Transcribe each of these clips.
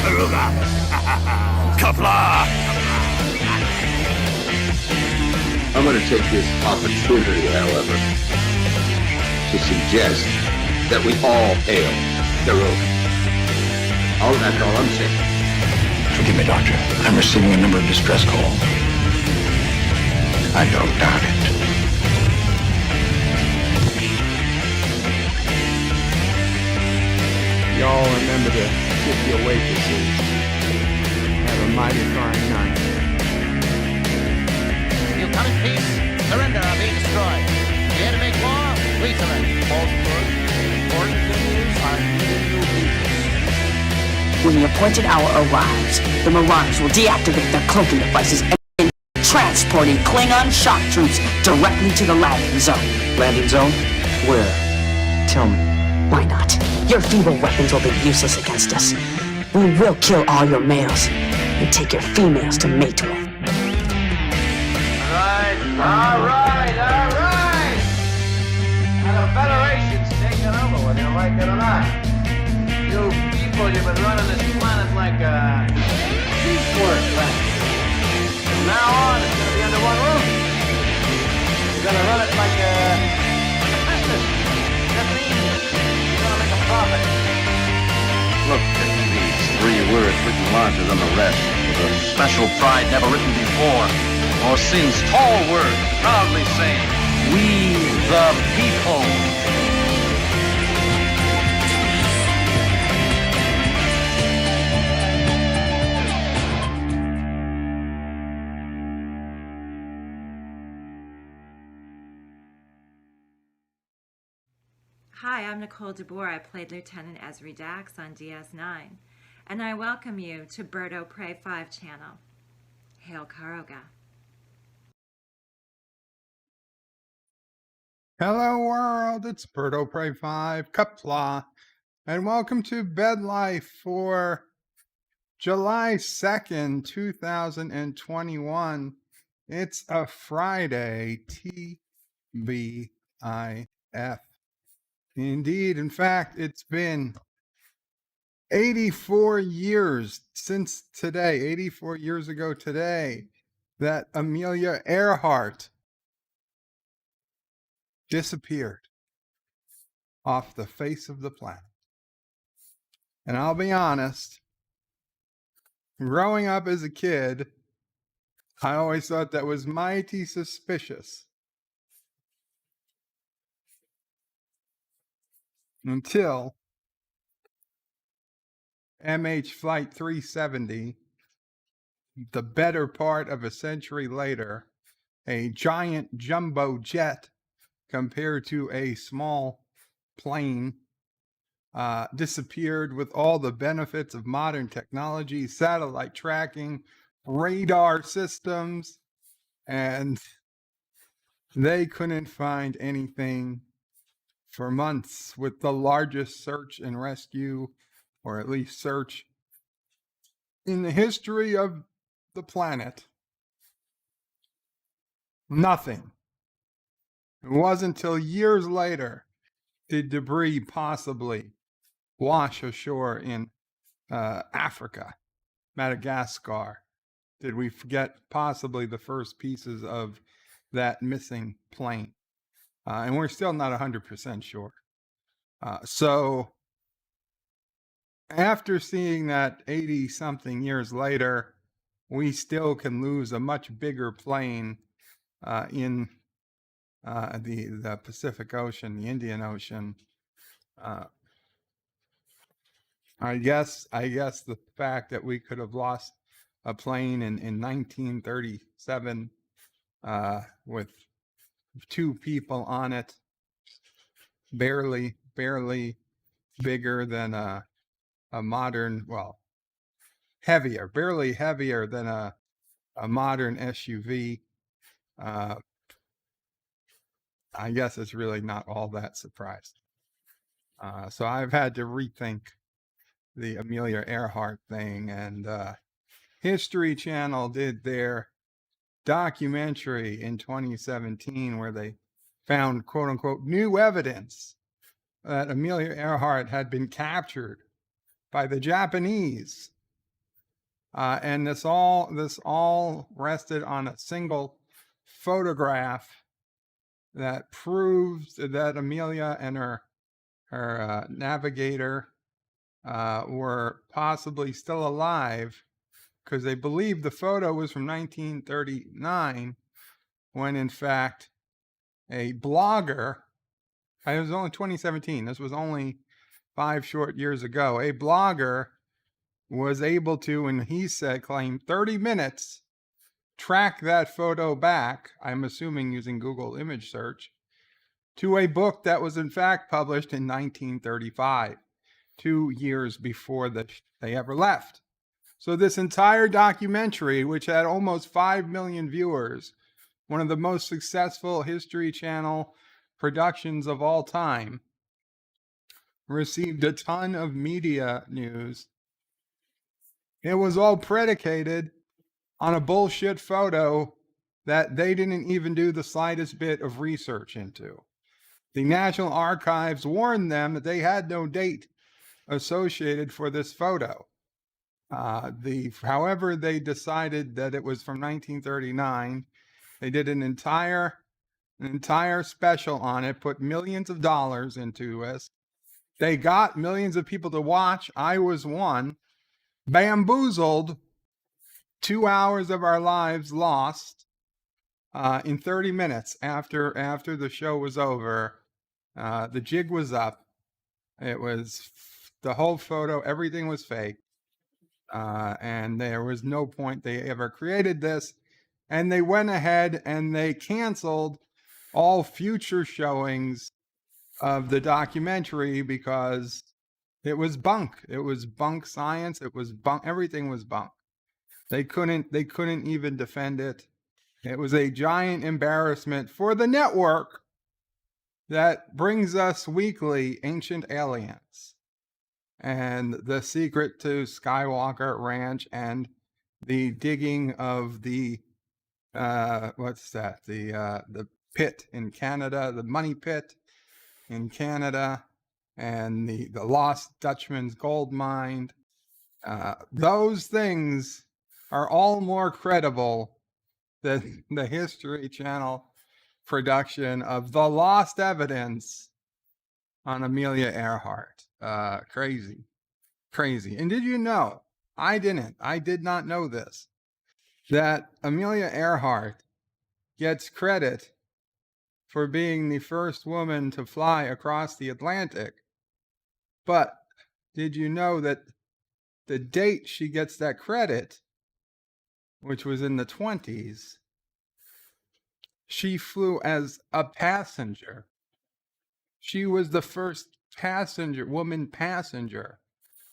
Caroga! Qapla! I'm going to take this opportunity, however, to suggest that we all hail Caroga. Oh, that's all I'm saying. Forgive me, Doctor. I'm receiving a number of distress calls. I don't doubt it. Y'all remember the 50 waitresses have a mighty fine night. You come in peace, surrender or be destroyed. Here to make war, we surrender. Falsehood, important thing is I'm giving you peace. When the appointed hour arrives, the Marauders will deactivate their cloaking devices and begin transporting Klingon shock troops directly to the landing zone. Landing zone? Where? Tell me. Why not? Your feeble weapons will be useless against us. We will kill all your males and take your females to mate with. All right. Now the Federation's taking over, whether you like it or not. You people, you've been running this planet like a piecework factory. From now on, it's gonna be under one roof. You're gonna run it like a business. That means you're gonna make a profit. Look at these 3 words written larger than the rest, with a special pride never written before or since. Tall words, proudly saying, "We the people." Hi, I'm Nicole DeBoer. I played Lieutenant Ezri Dax on DS9, and I welcome you to Bird O' Prey 5 channel. Hail Caroga. Hello world, it's Bird O' Prey 5, Qapla, and welcome to Bed Life for July 2nd, 2021. It's a Friday, TBIF. Indeed, in fact, it's been 84 years since today, 84 years ago today, that Amelia Earhart disappeared off the face of the planet. And I'll be honest, growing up as a kid, I always thought that was mighty suspicious. Until MH Flight 370, the better part of a century later, a giant jumbo jet compared to a small plane, disappeared with all the benefits of modern technology, satellite tracking, radar systems, and they couldn't find anything for months, with the largest search and rescue, or at least search, in the history of the planet. Nothing. It wasn't until years later did debris possibly wash ashore in Africa, Madagascar. Did we forget possibly the first pieces of that missing plane? And we're still not 100% sure. So after seeing that 80-something years later, we still can lose a much bigger plane in the Pacific Ocean, the Indian Ocean. I guess the fact that we could have lost a plane in 1937 with 2 people on it, barely bigger than a modern, well, barely heavier than a modern SUV. I guess it's really not all that surprising. So I've had to rethink the Amelia Earhart thing, and History Channel did their documentary in 2017 where they found, quote unquote, new evidence that Amelia Earhart had been captured by the Japanese And this all rested on a single photograph that proves that Amelia and her navigator were possibly still alive, because they believed the photo was from 1939, when in fact a blogger, it was only 2017, this was only 5 short years ago, a blogger was able to, and he said, claim 30 minutes, track that photo back, I'm assuming using Google image search, to a book that was in fact published in 1935, 2 years before they ever left. So this entire documentary, which had almost 5 million viewers, one of the most successful History Channel productions of all time, received a ton of media news. It was all predicated on a bullshit photo that they didn't even do the slightest bit of research into. The National Archives warned them that they had no date associated for this photo. However, they decided that it was from 1939. They did an entire special on it, put millions of dollars into this. They got millions of people to watch. I was one. Bamboozled. 2 hours of our lives lost in 30 minutes after the show was over. The jig was up. It was the whole photo, everything was fake. And there was no point they ever created this. And they went ahead and they canceled all future showings of the documentary because it was bunk. It was bunk science. It was bunk. Everything was bunk. They couldn't even defend it. It was a giant embarrassment for the network that brings us weekly Ancient Aliens and The Secret to Skywalker Ranch and the digging of the the pit in Canada, the money pit in Canada, and the lost Dutchman's gold mine. Those things are all more credible than the History Channel production of The Lost Evidence on Amelia Earhart. Crazy. And did you know, I did not know this, that Amelia Earhart gets credit for being the first woman to fly across the Atlantic. But did you know that the date she gets that credit, which was in the 20s, she flew as a passenger. She was the first woman passenger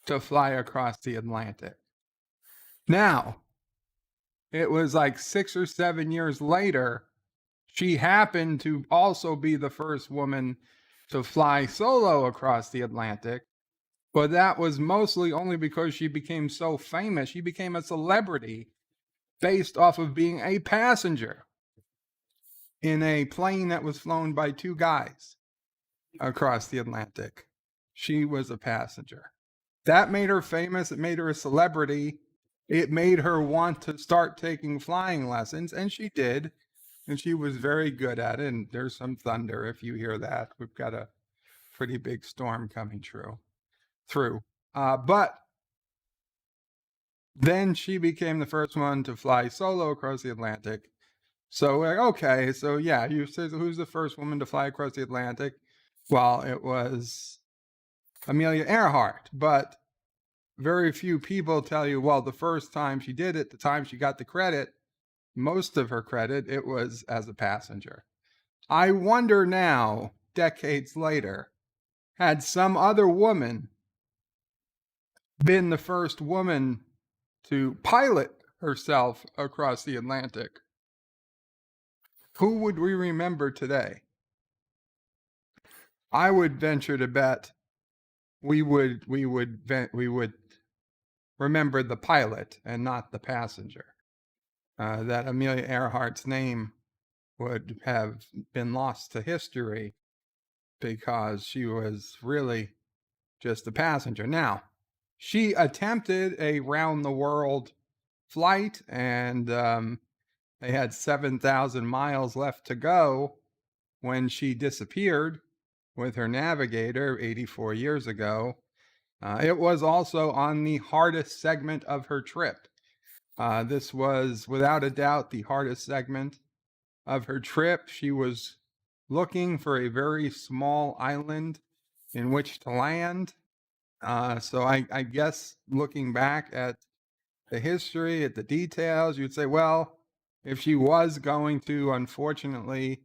to fly across the Atlantic. Now, it was like 6 or 7 years later, she happened to also be the first woman to fly solo across the Atlantic, but that was mostly only because she became so famous. She became a celebrity based off of being a passenger in a plane that was flown by 2 guys across the Atlantic. She was a passenger. That made her famous. It made her a celebrity. It made her want to start taking flying lessons, and she did. And she was very good at it. And there's some thunder if you hear that. We've got a pretty big storm coming through. But then she became the first one to fly solo across the Atlantic. So, okay, so yeah, you said who's the first woman to fly across the Atlantic? Well, it was Amelia Earhart, but very few people tell you, well, the first time she did it, the time she got the credit, most of her credit, it was as a passenger. I wonder now, decades later, had some other woman been the first woman to pilot herself across the Atlantic, who would we remember today? I would venture to bet we would remember the pilot and not the passenger. That Amelia Earhart's name would have been lost to history because she was really just a passenger. Now, she attempted a round the world flight, and they had 7,000 miles left to go when she disappeared with her navigator 84 years ago. It was also on the hardest segment of her trip. This was without a doubt the hardest segment of her trip. She was looking for a very small island in which to land. So I guess looking back at the history, at the details, you'd say, well, if she was going to, unfortunately,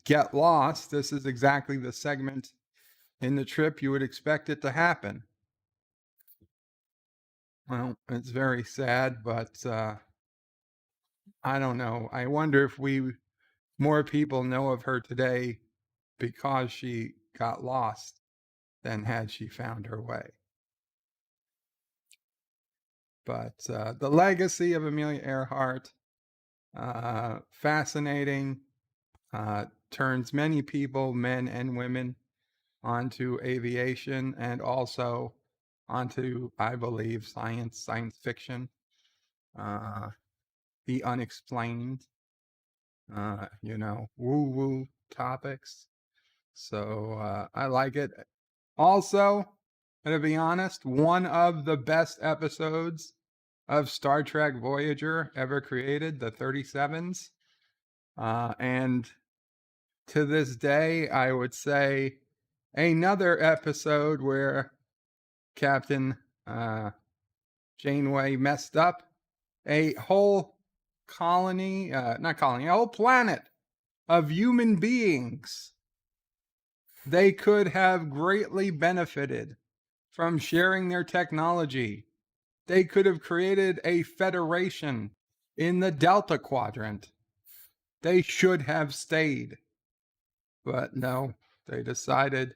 get lost, this is exactly the segment in the trip you would expect it to happen. Well, it's very sad, but I don't know. I wonder if more people know of her today because she got lost than had she found her way. But the legacy of Amelia Earhart, fascinating, turns many people, men and women, onto aviation and also onto, I believe, science fiction, the unexplained, woo-woo topics. So I like it. Also, to be honest, one of the best episodes of Star Trek Voyager ever created, the 37s. And to this day, I would say another episode where Captain Janeway messed up. A whole a whole planet of human beings. They could have greatly benefited from sharing their technology. They could have created a federation in the Delta Quadrant. They should have stayed. But no, they decided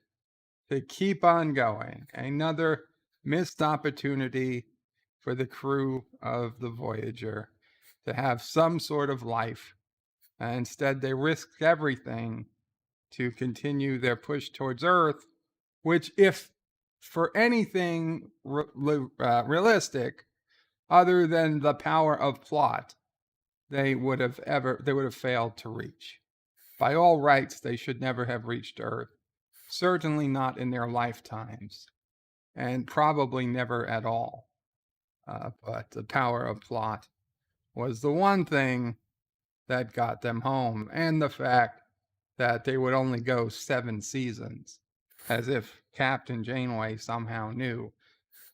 to keep on going. Another missed opportunity for the crew of the Voyager to have some sort of life. Instead, they risked everything to continue their push towards Earth, which, if for anything realistic, other than the power of plot, they would have failed to reach. By all rights, they should never have reached Earth. Certainly not in their lifetimes, and probably never at all. But the power of plot was the one thing that got them home, and the fact that they would only go 7 seasons, as if Captain Janeway somehow knew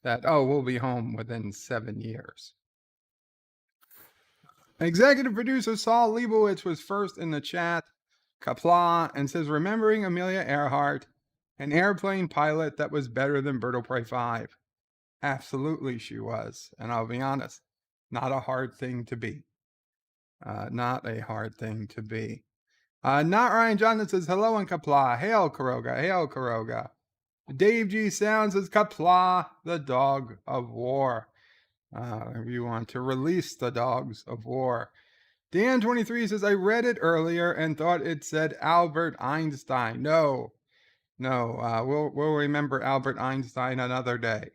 that, we'll be home within 7 years. Executive producer Saul Leibowitz was first in the chat, Qapla, and says, remembering Amelia Earhart, an airplane pilot that was better than Bird of Prey 5. Absolutely she was, and I'll be honest, not a hard thing to be. Not a hard thing to be. Not Ryan Johnson says, hello and Qapla. Hail Caroga, hail Caroga. Dave G. Sound says, Qapla, the dog of war. If you want to release the dogs of war. Dan23 says, I read it earlier and thought it said Albert Einstein. No. We'll remember Albert Einstein another day.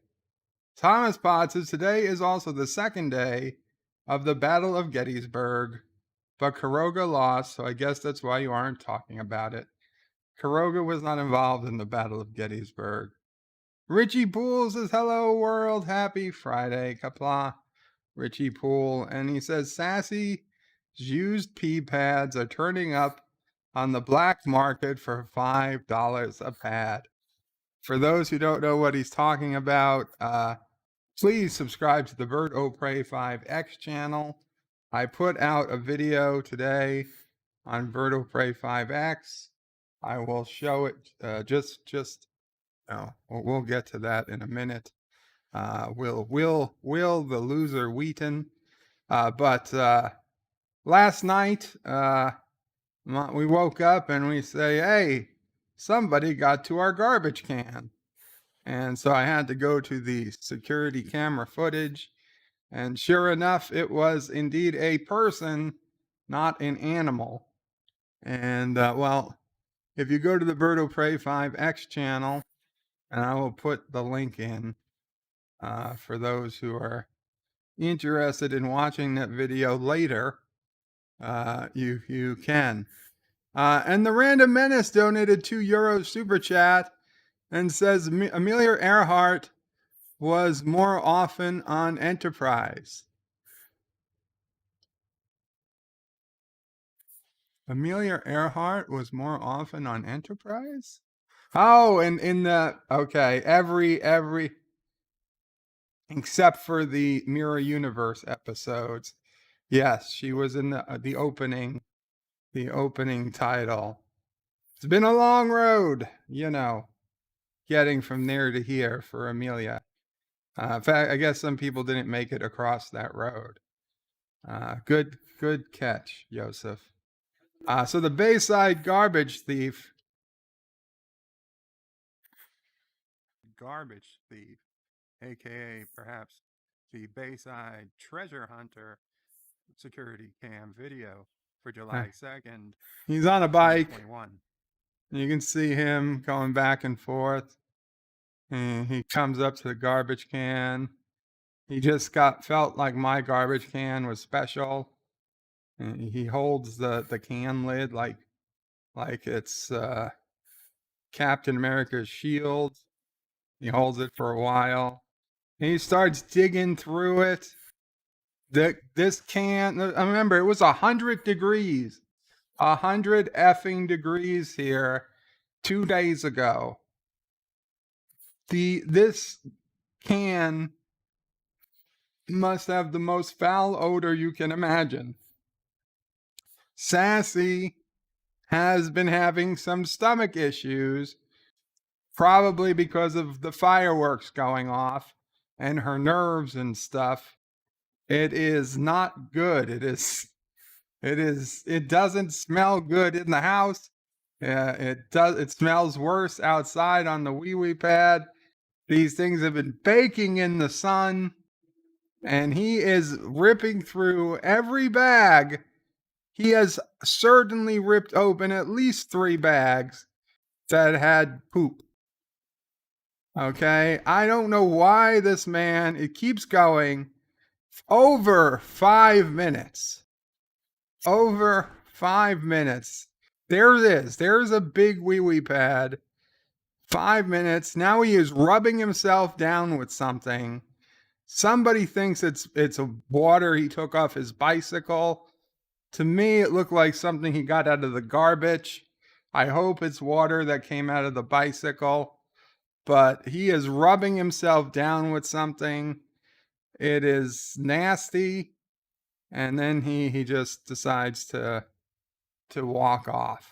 Thomas Potts says, today is also the second day of the Battle of Gettysburg, but Caroga lost, so I guess that's why you aren't talking about it. Caroga was not involved in the Battle of Gettysburg. Richie Poole says, hello world, happy Friday, Qapla. Richie Poole, and he says, Sassy used pee pads are turning up on the black market for $5 a pad. For those who don't know what he's talking about, please subscribe to the Bird O Prey 5X channel. I put out a video today on Bird O Prey 5X. I will show it we'll get to that in a minute. Will the loser Wheaton. But last night, we woke up and we say, hey, somebody got to our garbage can. And so I had to go to the security camera footage. And sure enough, it was indeed a person, not an animal. And if you go to the Bird O Prey 5X channel, and I will put the link in for those who are interested in watching that video later, you can. And the Random Menace donated €2 super chat and says Amelia Earhart was more often on Enterprise. Amelia Earhart was more often on Enterprise? Oh, and in the, okay, every except for the Mirror Universe episodes. Yes, she was in the opening title. It's been a long road, getting from there to here for Amelia. In fact, I guess some people didn't make it across that road. Good catch, Joseph. So the Bayside Garbage Thief, aka perhaps the Bayside Treasure Hunter security cam video for July 2nd. He's on a bike. You can see him going back and forth. And he comes up to the garbage can. He just felt like my garbage can was special. And he holds the can lid like it's Captain America's shield. He holds it for a while. And he starts digging through it. This can, I remember it was 100 degrees. 100 effing degrees here 2 days ago. This can must have the most foul odor you can imagine. Sassy has been having some stomach issues, probably because of the fireworks going off and her nerves and stuff. It is not good. It doesn't smell good in the house. It smells worse outside on the wee pad. These things have been baking in the sun, and he is ripping through every bag. He has certainly ripped open at least 3 bags that had poop. Okay, I don't know why this man, it keeps going. Over 5 minutes. Over 5 minutes. There it is. There's a big wee pad. 5 minutes. Now he is rubbing himself down with something. Somebody thinks it's a water he took off his bicycle. To me, it looked like something he got out of the garbage. I hope it's water that came out of the bicycle. But he is rubbing himself down with something. It is nasty. And then he just decides to walk off.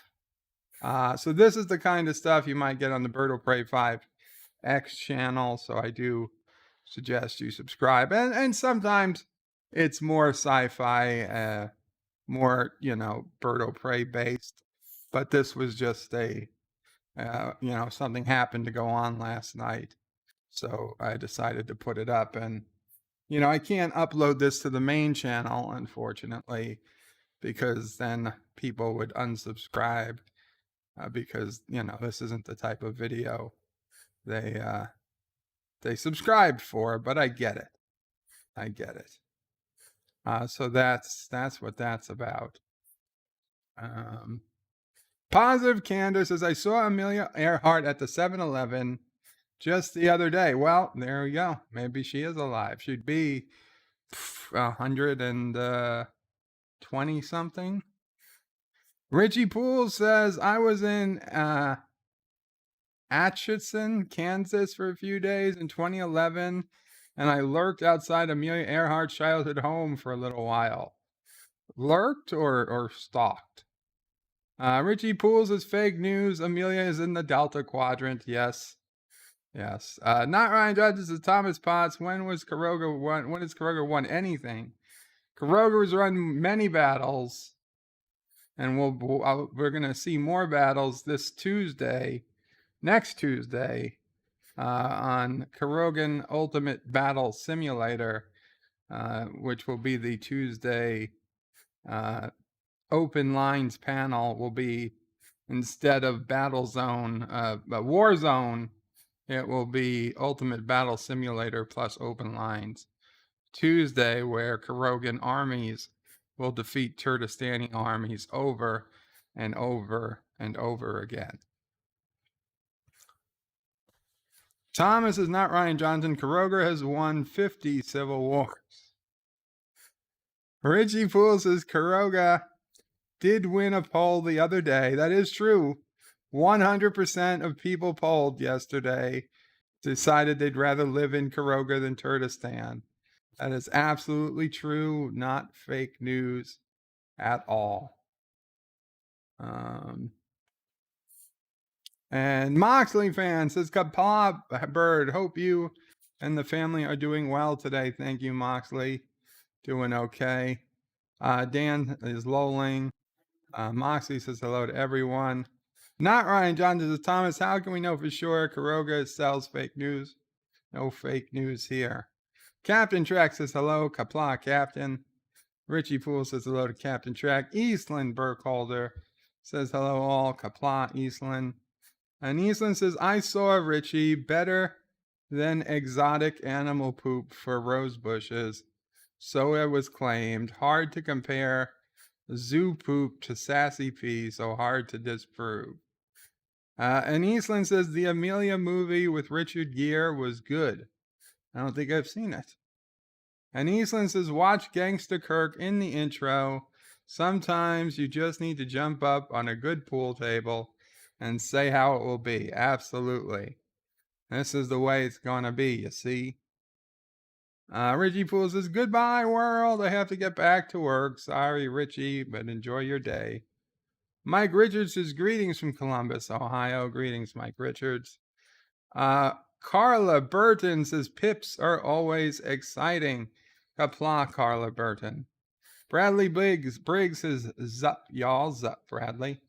So this is the kind of stuff you might get on the Bird of Prey 5X channel. So I do suggest you subscribe. And sometimes it's more sci-fi, more, Bird of Prey based. But this was just something happened to go on last night. So I decided to put it up. And, I can't upload this to the main channel, unfortunately, because then people would unsubscribe. Because this isn't the type of video they subscribed for, but I get it. So that's what that's about. Positive Candor says, I saw Amelia Earhart at the 7-Eleven just the other day. Well, there we go. Maybe she is alive. She'd be 120 something. Richie Poole says, I was in Atchison, Kansas for a few days in 2011, and I lurked outside Amelia Earhart's childhood home for a little while. Lurked or stalked? Richie Poole says, fake news. Amelia is in the Delta Quadrant. Yes. Not Ryan Judge says, Thomas Potts. When has Caroga won anything? Caroga has run many battles. And we're going to see more battles next Tuesday, on Carogan Ultimate Battle Simulator, which will be the Tuesday open lines panel. Will be, instead of Battle Zone, War Zone, it will be Ultimate Battle Simulator plus open lines. Tuesday, where Carogan armies will defeat Turkestani armies over and over and over again. Thomas is not Ryan Johnson. Caroga has won 50 civil wars. Richie Poole says Caroga did win a poll the other day. That is true. 100% of people polled yesterday decided they'd rather live in Caroga than Turkestan. That is absolutely true, not fake news at all. And Moxley fan says, Qapla Bird, hope you and the family are doing well today. Thank you, Moxley. Doing okay. Dan is lolling. Moxley says hello to everyone. Not Ryan Johnson says, Thomas, how can we know for sure Caroga sells fake news? No fake news here. Captain Track says hello. Qapla Captain. Richie Poole says hello to Captain Track. Eastland Burkholder says hello all. Qapla Eastland. And Eastland says, I saw Richie better than exotic animal poop for rose bushes. So it was claimed. Hard to compare zoo poop to sassy pee, so hard to disprove. And Eastland says the Amelia movie with Richard Gere was good. I don't think I've seen it. And Eastland says, watch Gangsta Kirk in the intro. Sometimes you just need to jump up on a good pool table and say how it will be. Absolutely. This is the way it's going to be, you see. Richie Poole says, goodbye, world. I have to get back to work. Sorry, Richie, but enjoy your day. Mike Richards says, greetings from Columbus, Ohio. Greetings, Mike Richards. Carla Burton says, pips are always exciting. Qapla, Carla Burton. Bradley Briggs says, zup, y'all. Zup, Bradley.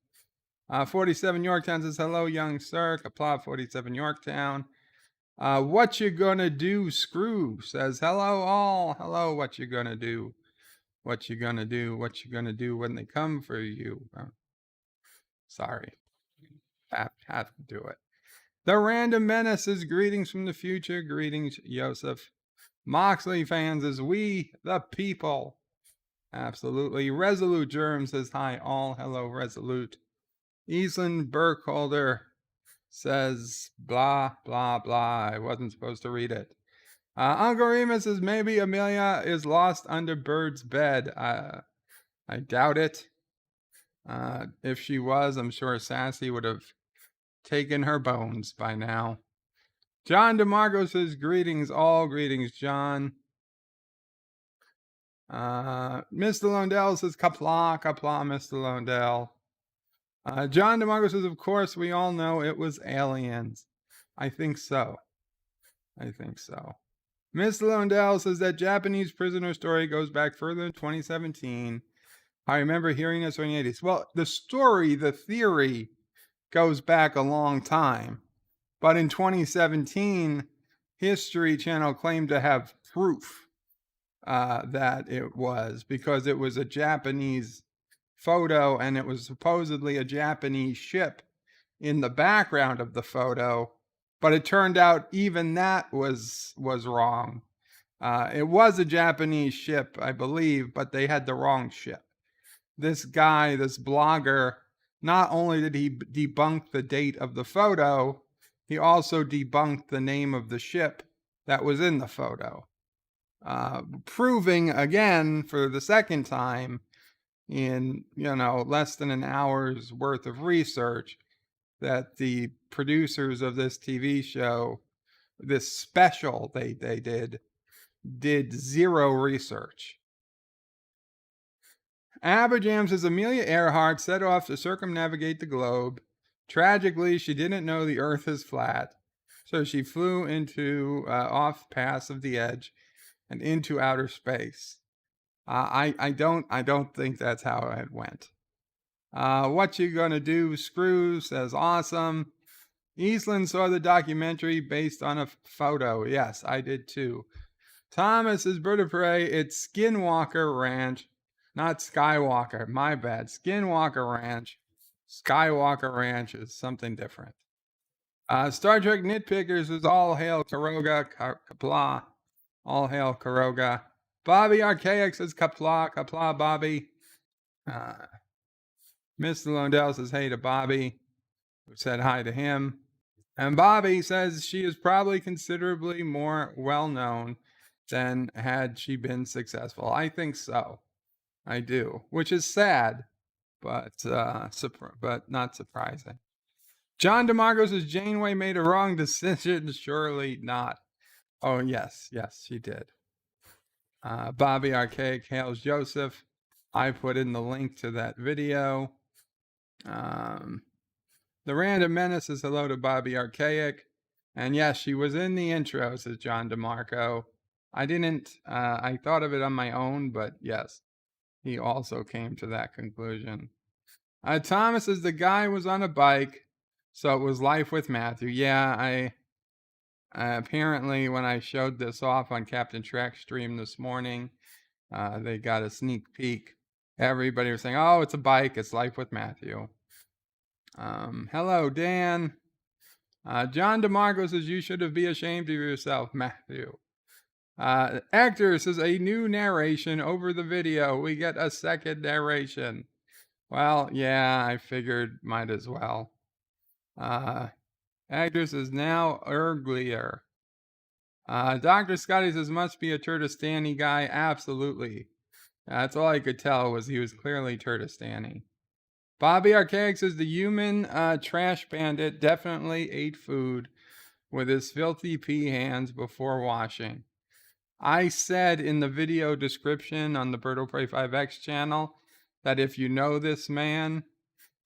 47 Yorktown says, hello, young sir. Qapla, 47 Yorktown. What you gonna do, Screw says, hello, all. Hello, what you gonna do? What you gonna do? What you gonna do when they come for you? Sorry. Have to do it. The Random Menace says, greetings from the future. Greetings, Joseph. Moxley fans says, we the people. Absolutely. Resolute Germ says, hi, all. Hello, Resolute. Eastland Burkholder says, blah, blah, blah. I wasn't supposed to read it. Uncle Remus says, maybe Amelia is lost under Bird's bed. I doubt it. If she was, I'm sure Sassy would have taken her bones by now. John DeMarco says, greetings, all. Greetings, John. Mr. Londell says, Qapla, Mr. Londell. John DeMarco says, of course, we all know it was aliens. I think so. Mr. Londell says that Japanese prisoner story goes back further than 2017. I remember hearing this in the 80s. Well, the theory goes back a long time. But in 2017, History Channel claimed to have proof that it was, because it was a Japanese photo and it was supposedly a Japanese ship in the background of the photo. But it turned out even that was wrong. It was a Japanese ship, I believe, but they had the wrong ship. This guy, this blogger, not only did he debunk the date of the photo, he also debunked the name of the ship that was in the photo. Proving again for the second time in, less than an hour's worth of research that the producers of this TV show, this special they did zero research. Aberjam says Amelia Earhart set off to circumnavigate the globe. Tragically, she didn't know the Earth is flat, so she flew into off past of the edge and into outer space. I don't think that's how it went. What you gonna do, Screw says awesome. Eastland saw the documentary based on a photo. Yes, I did too. Thomas is Bird of Prey. It's Skinwalker Ranch, not Skywalker. My bad. Skinwalker Ranch. Skywalker Ranch is something different. Star Trek Nitpickers is all hail Caroga, Qapla. All hail Caroga. Bobby Archaic says Qapla, Bobby. Mr. Lundell says hey to Bobby, who said hi to him. And Bobby says she is probably considerably more well-known than had she been successful. I think so. I do, which is sad, but not surprising. John DeMarco says Janeway made a wrong decision. Surely not. Oh, yes, she did. Bobby Archaic hails Joseph. I put in the link to that video. The Random Menace says hello to Bobby Archaic. And yes, she was in the intro, says John DeMarco. I didn't, I thought of it on my own, but yes, he also came to that conclusion. Thomas says the guy was on a bike, so it was Life with Matthew. Yeah, apparently when I showed this off on Captain Trek stream this morning, they got a sneak peek. Everybody was saying, oh, it's a bike, it's Life with Matthew. Hello, Dan. John DeMarco says you should be ashamed of yourself, Matthew. Actor says a new narration over the video. We get a second narration. Well, yeah, I figured might as well. Actor says now earlier. Dr. Scotty says must be a Turtistani guy. Absolutely. That's all I could tell was he was clearly Turtistani. Bobby Archaic says the human trash bandit definitely ate food with his filthy pee hands before washing. I said in the video description on the Birdo Prey 5X channel that if you know this man,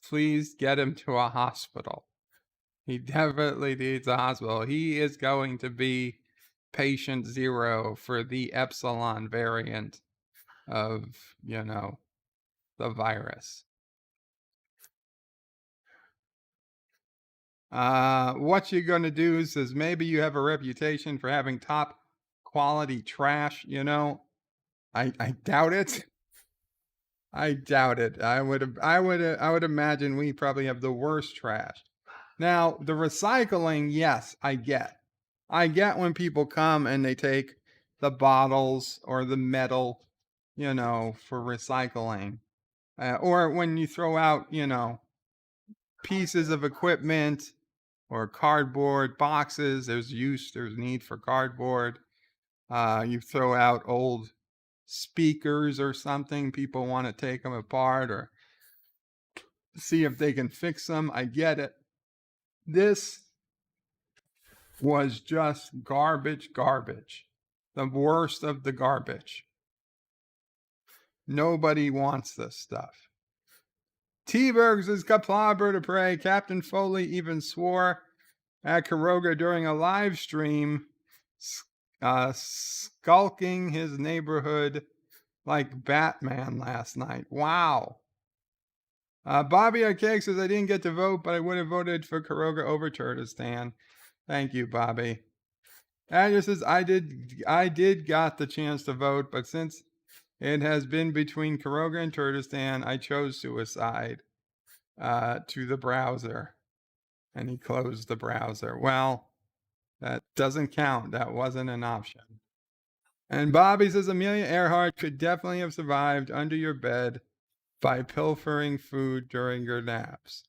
please get him to a hospital. He definitely needs a hospital. He is going to be patient 0 for the Epsilon variant of, the virus. What you gonna do says maybe you have a reputation for having top quality trash. I doubt it. I doubt it. I would imagine we probably have the worst trash. Now the recycling, yes, I get when people come and they take the bottles or the metal, for recycling, or when you throw out, pieces of equipment or cardboard boxes. There's need for cardboard. You throw out old speakers or something. People want to take them apart or see if they can fix them. I get it. This was just garbage. The worst of the garbage. Nobody wants this stuff. T-Bergs is Qapla, bird of prey. Captain Foley even swore at Caroga during a live stream, skulking his neighborhood like Batman last night. Wow. Bobby Archaic says, I didn't get to vote, but I would have voted for Caroga over Turtistan. Thank you, Bobby. Agnes says, I did got the chance to vote, but since it has been between Caroga and Turtistan, I chose suicide to the browser. And he closed the browser. Well, that doesn't count. That wasn't an option. And Bobby says, Amelia Earhart could definitely have survived under your bed by pilfering food during your naps.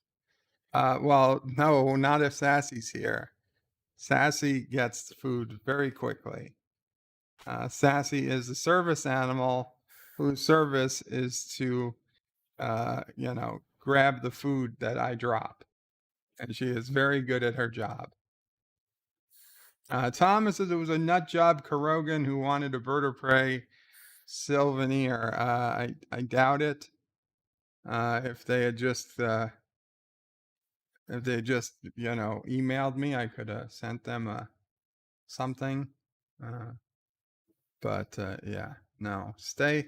Well, no, not if Sassy's here. Sassy gets food very quickly. Sassy is a service animal whose service is to, grab the food that I drop. And she is very good at her job. Thomas says it was a nut job Carogan who wanted a bird of prey Sylvaneer. I doubt it. If they had just emailed me, I could have sent them something. But yeah, no. Stay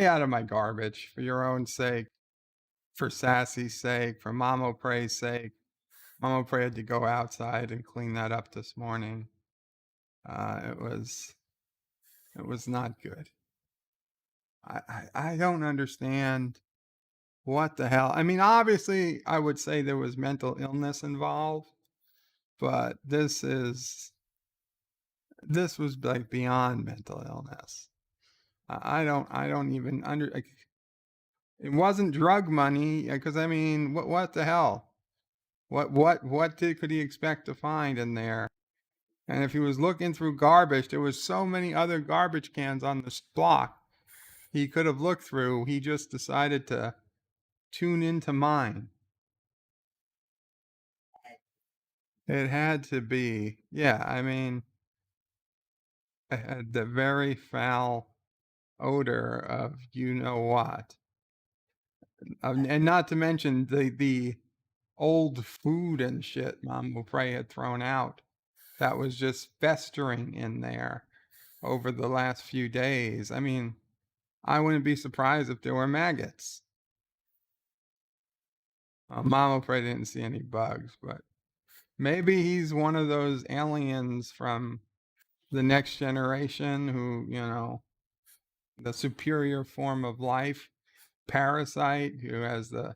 out of my garbage for your own sake, for Sassy's sake, for Mama Prey's sake. Mama Prey had to go outside and clean that up this morning. It was not good. I don't understand what the hell. I mean, obviously, I would say there was mental illness involved, but this was like beyond mental illness. I don't even it wasn't drug money, because I mean, what the hell? Could he expect to find in there? And if he was looking through garbage, there was so many other garbage cans on this block he could have looked through. He just decided to tune into mine. It had to be, yeah, I mean, it had the very foul odor of you know what. And not to mention the old food and shit Mom will pray had thrown out that was just festering in there over the last few days. I mean, I wouldn't be surprised if there were maggots. Mama Pray didn't see any bugs, but maybe he's one of those aliens from the next generation who, you know, the superior form of life, parasite, who has the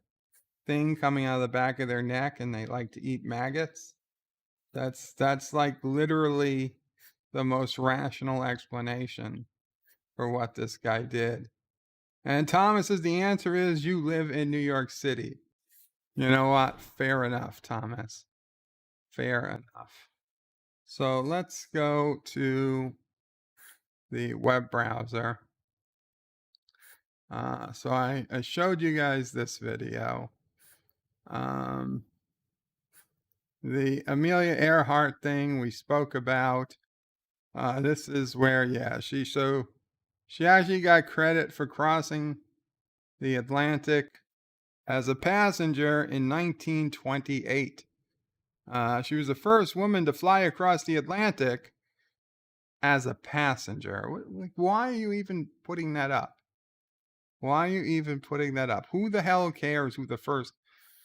thing coming out of the back of their neck and they like to eat maggots. That's like literally the most rational explanation for what this guy did. And Thomas says the answer is you live in New York City. You know what? Fair enough, Thomas. Fair enough. So let's go to the web browser. So I showed you guys this video. The Amelia Earhart thing we spoke about. This is where, yeah, she actually got credit for crossing the Atlantic as a passenger in 1928. She was the first woman to fly across the Atlantic as a passenger. Why are you even putting that up? Why are you even putting that up? Who the hell cares who the first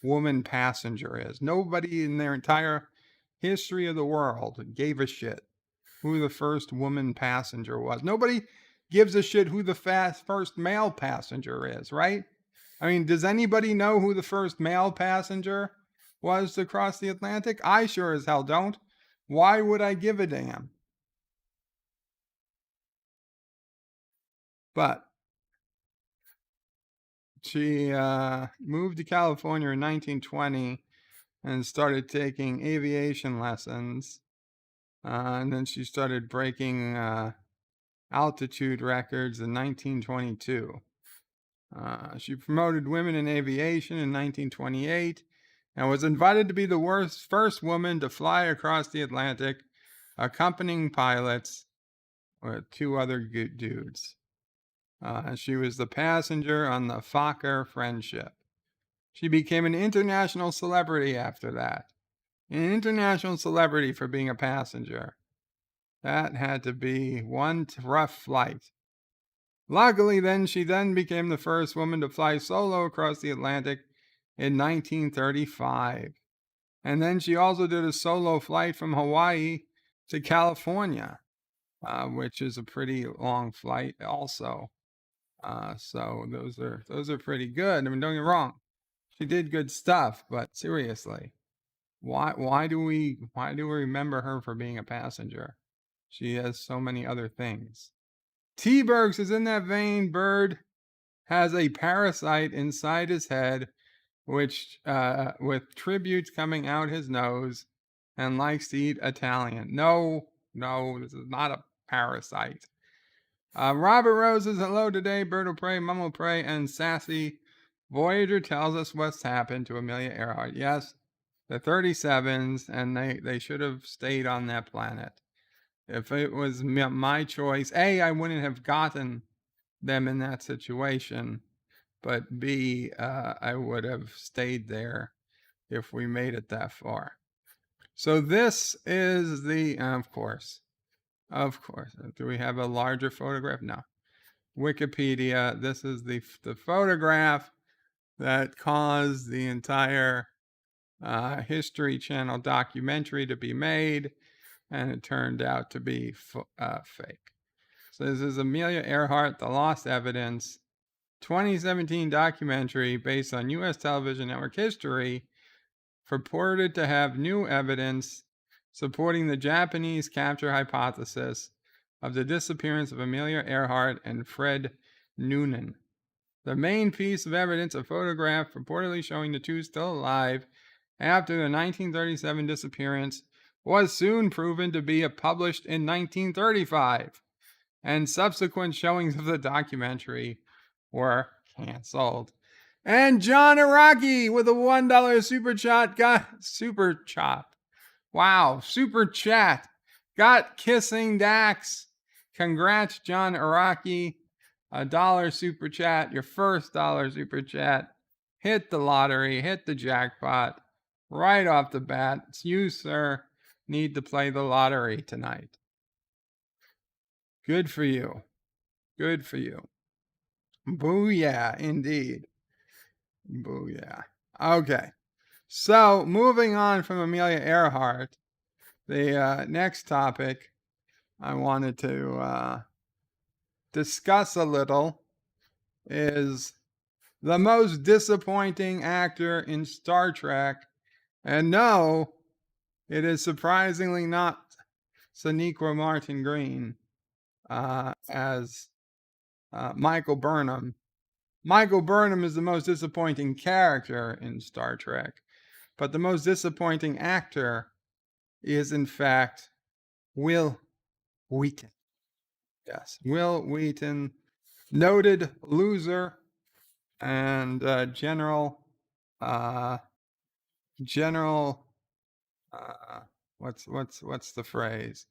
woman passenger is? Nobody in their entire history of the world gave a shit who the first woman passenger was. Nobody gives a shit who the first male passenger is, right? I mean, does anybody know who the first male passenger was to cross the Atlantic? I sure as hell don't. Why would I give a damn? But she moved to California in 1920 and started taking aviation lessons. And then she started breaking altitude records in 1922. She promoted women in aviation in 1928 and was invited to be the first woman to fly across the Atlantic, accompanying pilots with two other good dudes. She was the passenger on the Fokker Friendship. She became an international celebrity after that. An international celebrity for being a passenger. That had to be one rough flight. Luckily, she became the first woman to fly solo across the Atlantic in 1935. And then she also did a solo flight from Hawaii to California, which is a pretty long flight also. So those are pretty good. I mean, don't get me wrong. She did good stuff, but seriously, why do we remember her for being a passenger? She has so many other things. T-Bergs is in that vein. Bird has a parasite inside his head, which with tributes coming out his nose, and likes to eat Italian. No, this is not a parasite. Robert Rose says hello today. Bird will pray, Mum will pray, and Sassy Voyager tells us what's happened to Amelia Earhart. Yes, the 37s, and they should have stayed on that planet. If it was my choice, A, I wouldn't have gotten them in that situation, but B, I would have stayed there if we made it that far. So this is the, of course. Do we have a larger photograph? No. Wikipedia. This is the photograph that caused the entire History Channel documentary to be made, and it turned out to be fake. So this is Amelia Earhart, The Lost Evidence, 2017 documentary based on U.S. television network history, purported to have new evidence supporting the Japanese capture hypothesis of the disappearance of Amelia Earhart and Fred Noonan. The main piece of evidence, a photograph reportedly showing the two still alive after the 1937 disappearance, was soon proven to be published in 1935, and subsequent showings of the documentary were canceled. And John Araki with a $1 super chat got Kissing Dax. Congrats, John Araki. $1 super chat, your first $1 super chat. Hit the lottery, hit the jackpot right off the bat. It's you, sir. Need to play the lottery tonight. Good for you. Good for you. Booyah, indeed. Booyah. Okay. So, moving on from Amelia Earhart, the next topic I wanted to discuss a little is the most disappointing actor in Star Trek. And no, it is surprisingly not Sonequa Martin Green as Michael Burnham. Michael Burnham is the most disappointing character in Star Trek, but the most disappointing actor is, in fact, Will Wheaton. Yes, Will Wheaton, noted loser and general, what's the phrase?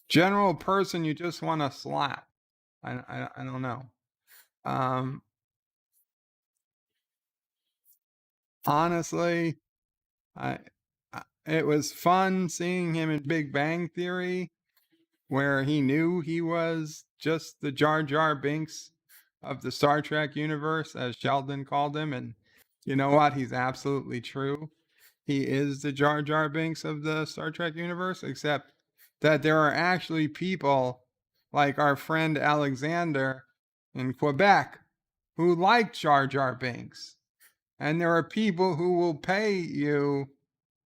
General person you just want to slap. I don't know. Honestly, it was fun seeing him in Big Bang Theory, where he knew he was just the Jar Jar Binks of the Star Trek universe, as Sheldon called him. And you know what? He's absolutely true. He is the Jar Jar Binks of the Star Trek universe, except that there are actually people like our friend Alexander in Quebec who like Jar Jar Binks. And there are people who will pay you,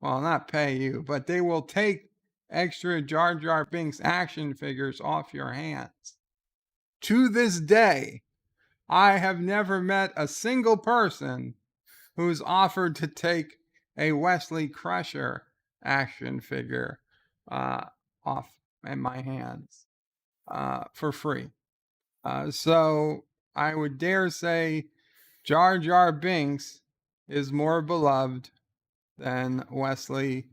well, not pay you, but they will take extra Jar Jar Binks action figures off your hands. To this day, I have never met a single person who's offered to take a Wesley Crusher action figure off in my hands for free. So I would dare say Jar Jar Binks is more beloved than Wesley,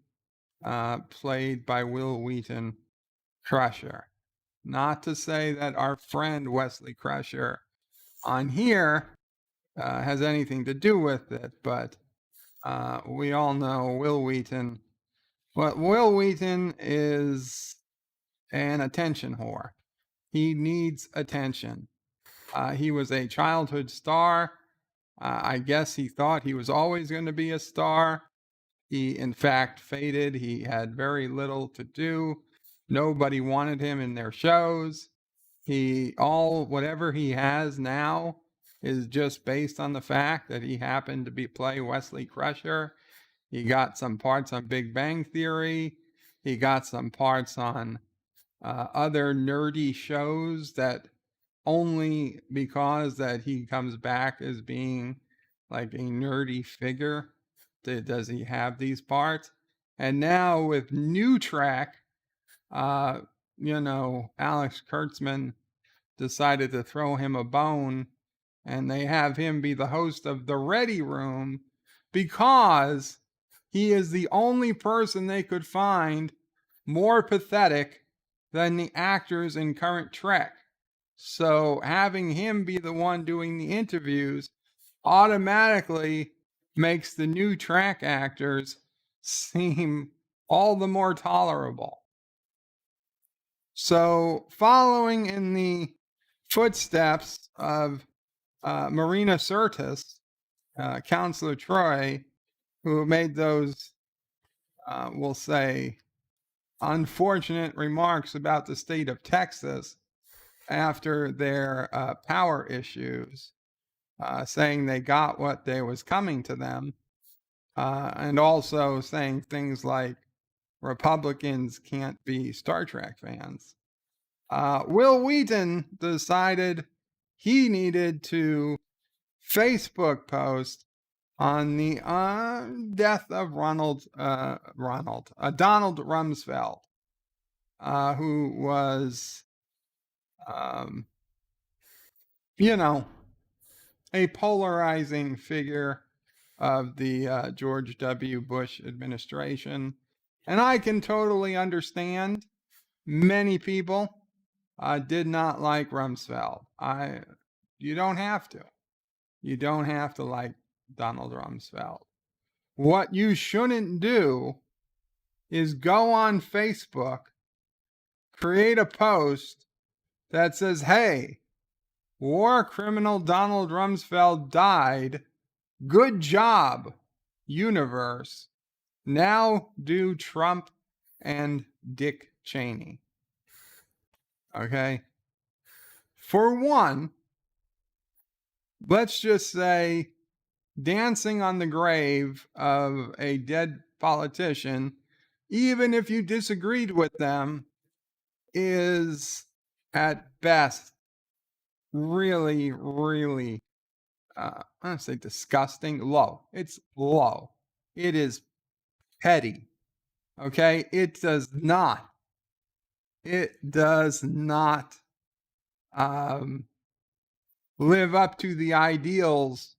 played by Will Wheaton, Crusher. Not to say that our friend Wesley Crusher on here has anything to do with it, but we all know Will Wheaton. But Will Wheaton is an attention whore. He needs attention. He was a childhood star. I guess he thought he was always going to be a star. He, in fact, faded. He had very little to do. Nobody wanted him in their shows. Whatever he has now is just based on the fact that he happened to play Wesley Crusher. He got some parts on Big Bang Theory. He got some parts on other nerdy shows that only because that he comes back as being like a nerdy figure does he have these parts. And now with New Track, Alex Kurtzman decided to throw him a bone, and they have him be the host of The Ready Room because he is the only person they could find more pathetic than the actors in current Trek. So having him be the one doing the interviews automatically makes the New Track actors seem all the more tolerable. So following in the footsteps of Marina Sirtis, Counselor Troy, who made those, we'll say, unfortunate remarks about the state of Texas after their power issues, saying they got what they was coming to them, and also saying things like Republicans can't be Star Trek fans. Will Wheaton decided he needed to Facebook post on the death of Donald Rumsfeld, who was, a polarizing figure of the George W. Bush administration. And I can totally understand many people did not like Rumsfeld. You don't have to. You don't have to like Donald Rumsfeld. What you shouldn't do is go on Facebook, create a post that says, hey, war criminal Donald Rumsfeld died. Good job, universe. Now do Trump and Dick Cheney. Okay? For one, let's just say dancing on the grave of a dead politician, even if you disagreed with them, is at best really, really, I don't say disgusting, low. It's low. It is petty. Okay? It does not live up to the ideals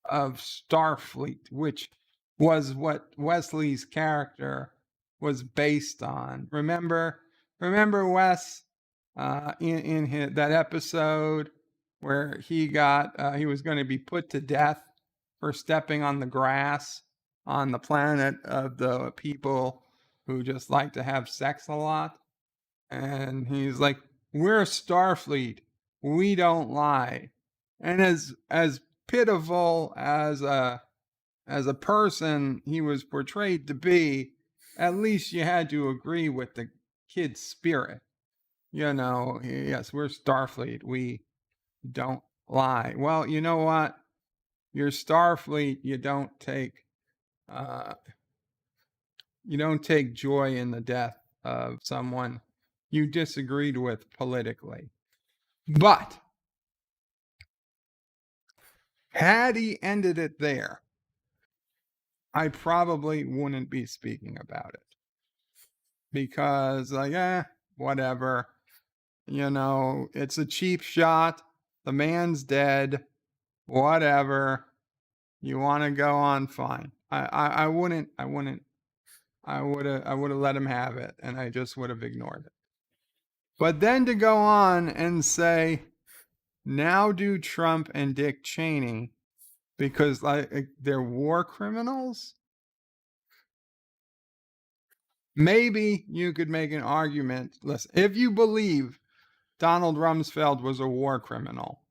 of Starfleet, which was what Wesley's character was based on. Remember Wes, in that episode where he was going to be put to death for stepping on the grass on the planet of the people who just like to have sex a lot. And he's like, we're Starfleet. We don't lie. And as pitiful as a person he was portrayed to be, at least you had to agree with the kid's spirit. Yes, we're Starfleet. We don't lie. Well, you know what? You're Starfleet. You don't take joy in the death of someone you disagreed with politically. But had he ended it there, I probably wouldn't be speaking about it. Because, whatever. It's a cheap shot. The man's dead. Whatever. You want to go on, fine. I wouldn't. I would have let him have it, and I just would have ignored it. But then to go on and say, now do Trump and Dick Cheney because they're war criminals? Maybe you could make an argument. Listen, if you believe Donald Rumsfeld was a war criminal,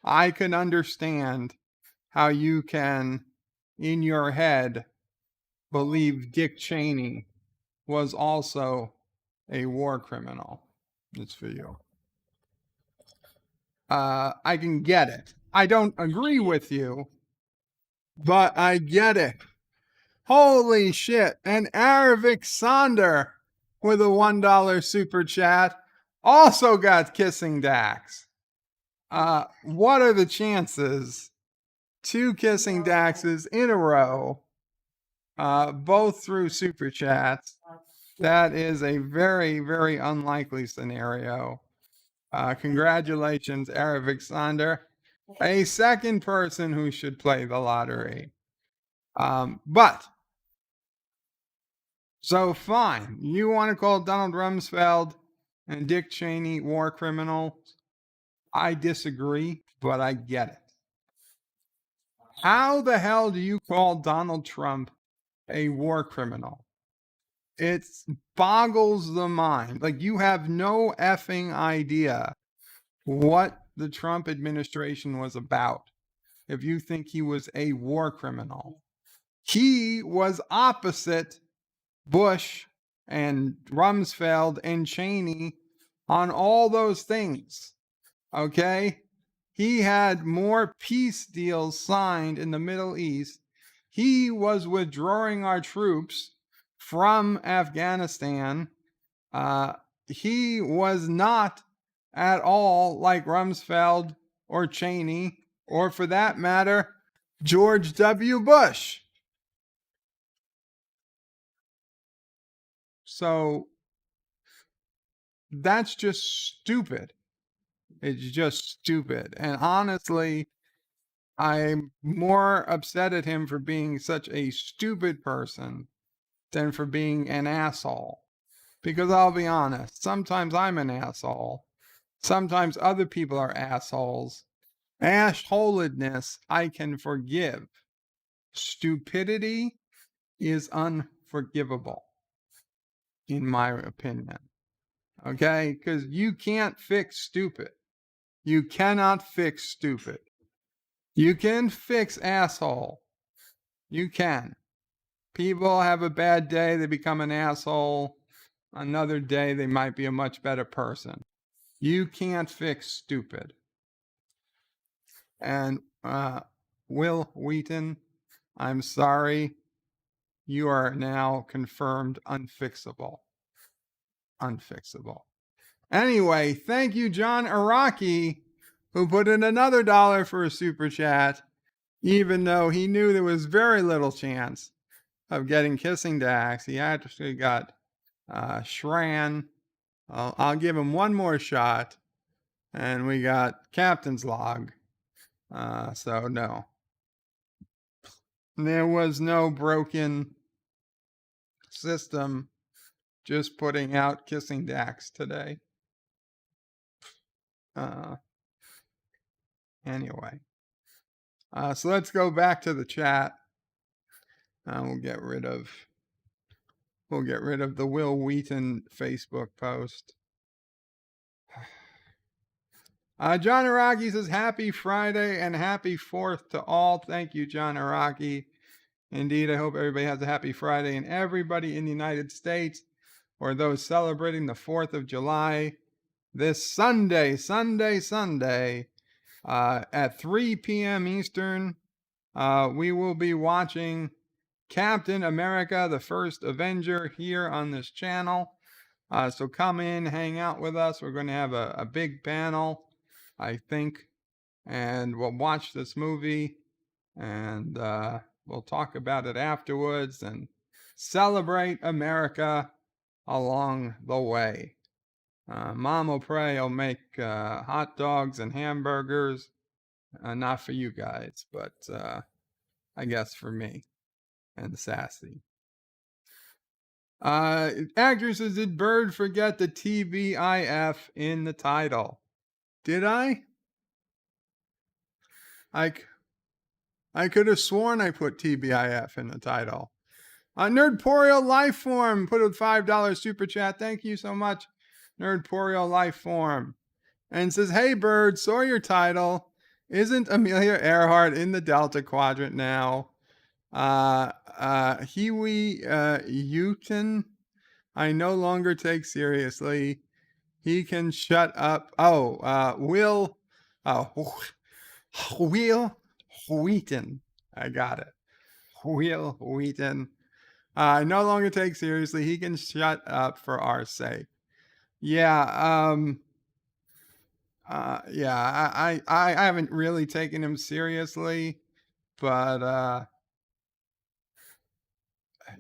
I can understand how you can, in your head, believe Dick Cheney was also a war criminal. It's for you. I can get it. I don't agree with you, but I get it. Holy shit. And Aravic Sonder with a $1 super chat also got kissing Dax. What are the chances? 2 kissing Daxes in a row, both through super chats. That is a very, very unlikely scenario. Congratulations, Aravic Sonder. A second person who should play the lottery. But, so fine. You want to call Donald Rumsfeld and Dick Cheney war criminals? I disagree, but I get it. How the hell do you call Donald Trump a war criminal? It boggles the mind. Like, you have no effing idea what the Trump administration was about if you think he was a war criminal. He was opposite Bush and Rumsfeld and Cheney on all those things. Okay? He had more peace deals signed in the Middle East. He was withdrawing our troops from Afghanistan. he was not at all like Rumsfeld or Cheney, or for that matter, George W. Bush. So that's just stupid. It's just stupid. And honestly, I'm more upset at him for being such a stupid person than for being an asshole. Because I'll be honest, sometimes I'm an asshole. Sometimes other people are assholes. Assholedness I can forgive. Stupidity is unforgivable, in my opinion. Okay? Because you can't fix stupid. You cannot fix stupid. You can fix asshole. You can. People have a bad day, they become an asshole. Another day, they might be a much better person. You can't fix stupid. And Will Wheaton, I'm sorry. You are now confirmed unfixable. Unfixable. Anyway, thank you, John Araki, who put in another $1 for a super chat, even though he knew there was very little chance of getting Kissing Dax. He actually got Shran. I'll give him one more shot. And we got Captain's Log. So no. There was no broken system, just putting out Kissing Dax today. Anyway. So let's go back to the chat. We'll get rid of the Will Wheaton Facebook post. John Araki says, happy Friday and happy 4th to all. Thank you, John Araki. Indeed, I hope everybody has a happy Friday, and everybody in the United States, or those celebrating the 4th of July, this Sunday, at 3 p.m. Eastern, we will be watching Captain America, the First Avenger, here on this channel. So come in, hang out with us. We're going to have a big panel, I think, and we'll watch this movie, and we'll talk about it afterwards and celebrate America along the way. Mom will pray I'll make hot dogs and hamburgers. Not for you guys, but I guess for me and Sassy. Actor says, did Bird forget the TBIF in the title? Did I? I could have sworn I put TBIF in the title. Nerdporeal Lifeform put a $5 super chat. Thank you so much, Nerdporeal Lifeform. And says, hey Bird, saw your title. Isn't Amelia Earhart in the Delta Quadrant now? Wheaton, I no longer take seriously. He can shut up. Will Wheaton. I got it. Will Wheaton. I no longer take seriously. He can shut up for our sake. Yeah. I haven't really taken him seriously, but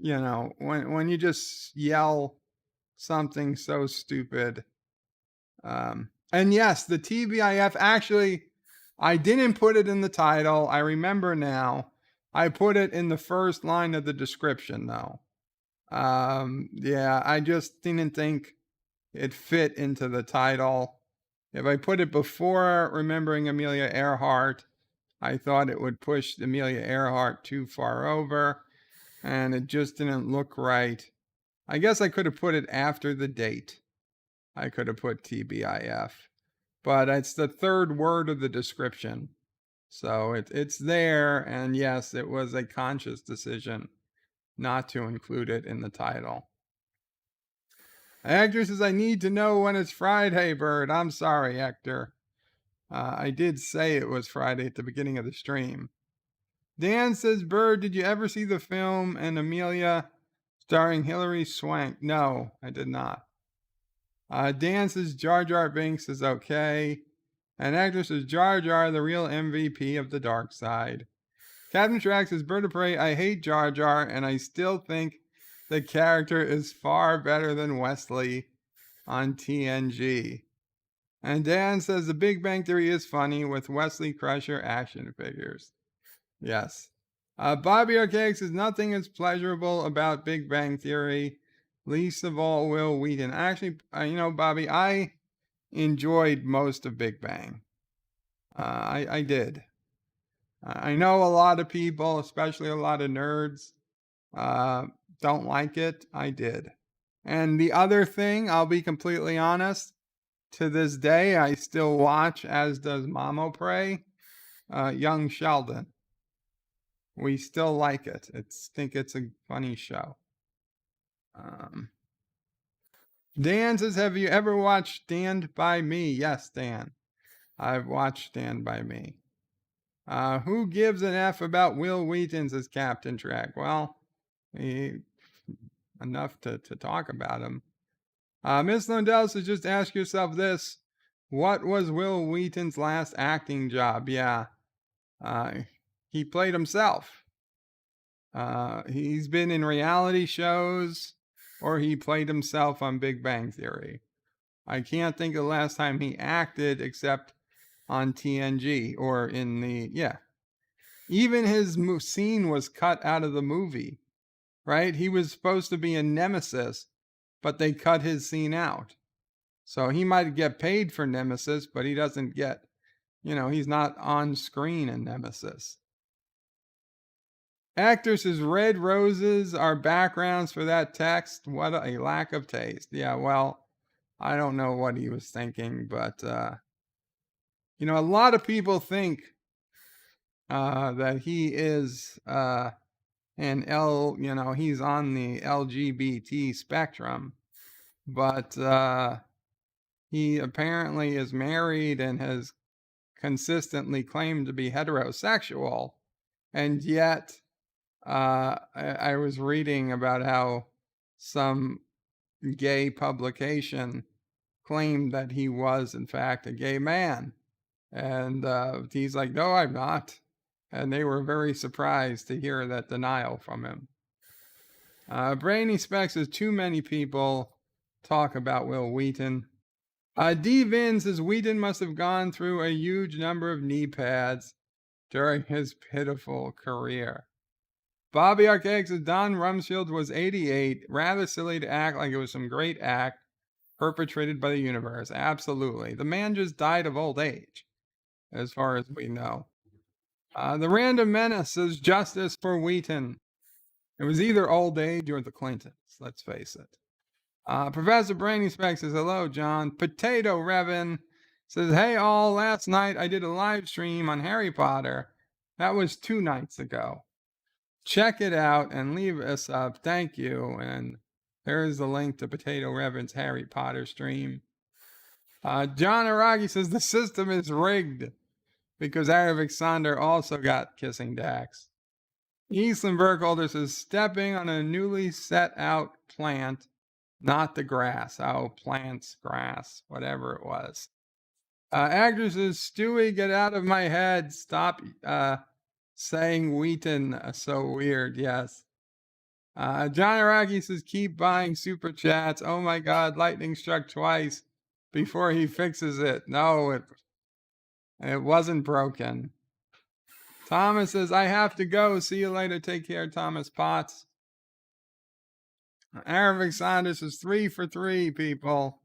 you know, when you just yell something so stupid, and yes, the TBIF, actually, I didn't put it in the title. I remember now. I put it in the first line of the description, though. Yeah, I just didn't think it fit into the title. If I put it before remembering Amelia Earhart, I thought it would push Amelia Earhart too far over, and it just didn't look right. I guess I could have put it after the date. I could have put TBIF, but it's the third word of the description. So it's there, and yes, it was a conscious decision not to include it in the title. Hector says, I need to know when it's Friday, Bird. I'm sorry, Hector. I did say it was Friday at the beginning of the stream. Dan says, Bird, did you ever see the film and Amelia starring Hilary Swank? No, I did not. Dan says Jar Jar Binks is okay. And actor says Jar Jar, the real MVP of the dark side. Captain Trax says Bird of Prey, I hate Jar Jar, and I still think the character is far better than Wesley on TNG. And Dan says The Big Bang Theory is funny with Wesley Crusher action figures. Yes. Bobby Archaic says nothing is pleasurable about Big Bang Theory, least of all Will Wheaton. Actually, Bobby, I enjoyed most of Big Bang. I did. I know a lot of people, especially a lot of nerds, don't like it. I did. And the other thing, I'll be completely honest, to this day, I still watch, as does Mamo Prey, Young Sheldon. We still like it. Think it's a funny show. Dan says, have you ever watched Stand By Me? Yes, Dan. I've watched Stand By Me. Who gives an F about Will Wheaton, says Captain Track? Well, enough to talk about him. Miss Lundell says, just ask yourself this. What was Will Wheaton's last acting job? Yeah. He played himself. He's been in reality shows, or he played himself on Big Bang Theory. I can't think of the last time he acted except on TNG or in even his scene was cut out of the movie, right? He was supposed to be a nemesis, but they cut his scene out. So he might get paid for Nemesis, but he doesn't get, he's not on screen in Nemesis. Actor says red roses are backgrounds for that text. What a lack of taste. Yeah, well, I don't know what he was thinking, but, a lot of people think that he is he's on the LGBT spectrum, but he apparently is married and has consistently claimed to be heterosexual. And yet, I was reading about how some gay publication claimed that he was, in fact, a gay man. And he's like, no, I'm not. And they were very surprised to hear that denial from him. Brainy Specs says too many people talk about Will Wheaton. D. Vin says Wheaton must have gone through a huge number of knee pads during his pitiful career. Bobby Archaic says Don Rumsfeld was 88. Rather silly to act like it was some great act perpetrated by the universe. Absolutely. The man just died of old age, as far as we know. The Random Menace says justice for Wheaton. It was either old age or the Clintons, let's face it. Professor Brainy Specs says, hello, John. Potato Revan says, hey, all, last night I did a live stream on Harry Potter. That was 2 nights ago. Check it out and leave us up. Thank you. And there's the link to Potato Revan's Harry Potter stream. John Aragi says, the system is rigged because Aravic Sonder also got kissing Dax. Eastland Burkholder says, stepping on a newly set out plant, not the grass. Oh, plants, grass, whatever it was. Actor says, Stewie, get out of my head. Stop saying Wheaton so weird. Yes. John Araki says, keep buying super chats. Oh my God, lightning struck twice before he fixes it. No, it wasn't broken. Thomas says, I have to go. See you later. Take care, Thomas Potts. Aravic Saunders is 3 for 3, people.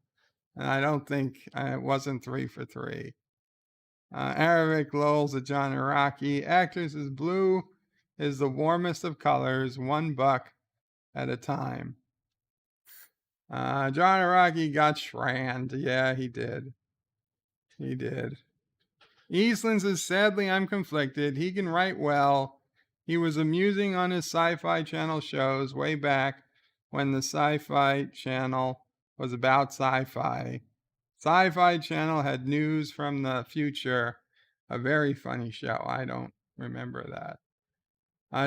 And I don't think it wasn't 3 for 3. Aravic lolls at John Araki. Actress is blue is the warmest of colors, $1 at a time. John Araki got Shrand. Yeah, he did. He did. Eastland says, sadly, I'm conflicted. He can write well. He was amusing on his Sci-Fi Channel shows way back when the Sci-Fi Channel was about sci-fi. Sci-Fi Channel had news from the future. A very funny show. I don't remember that.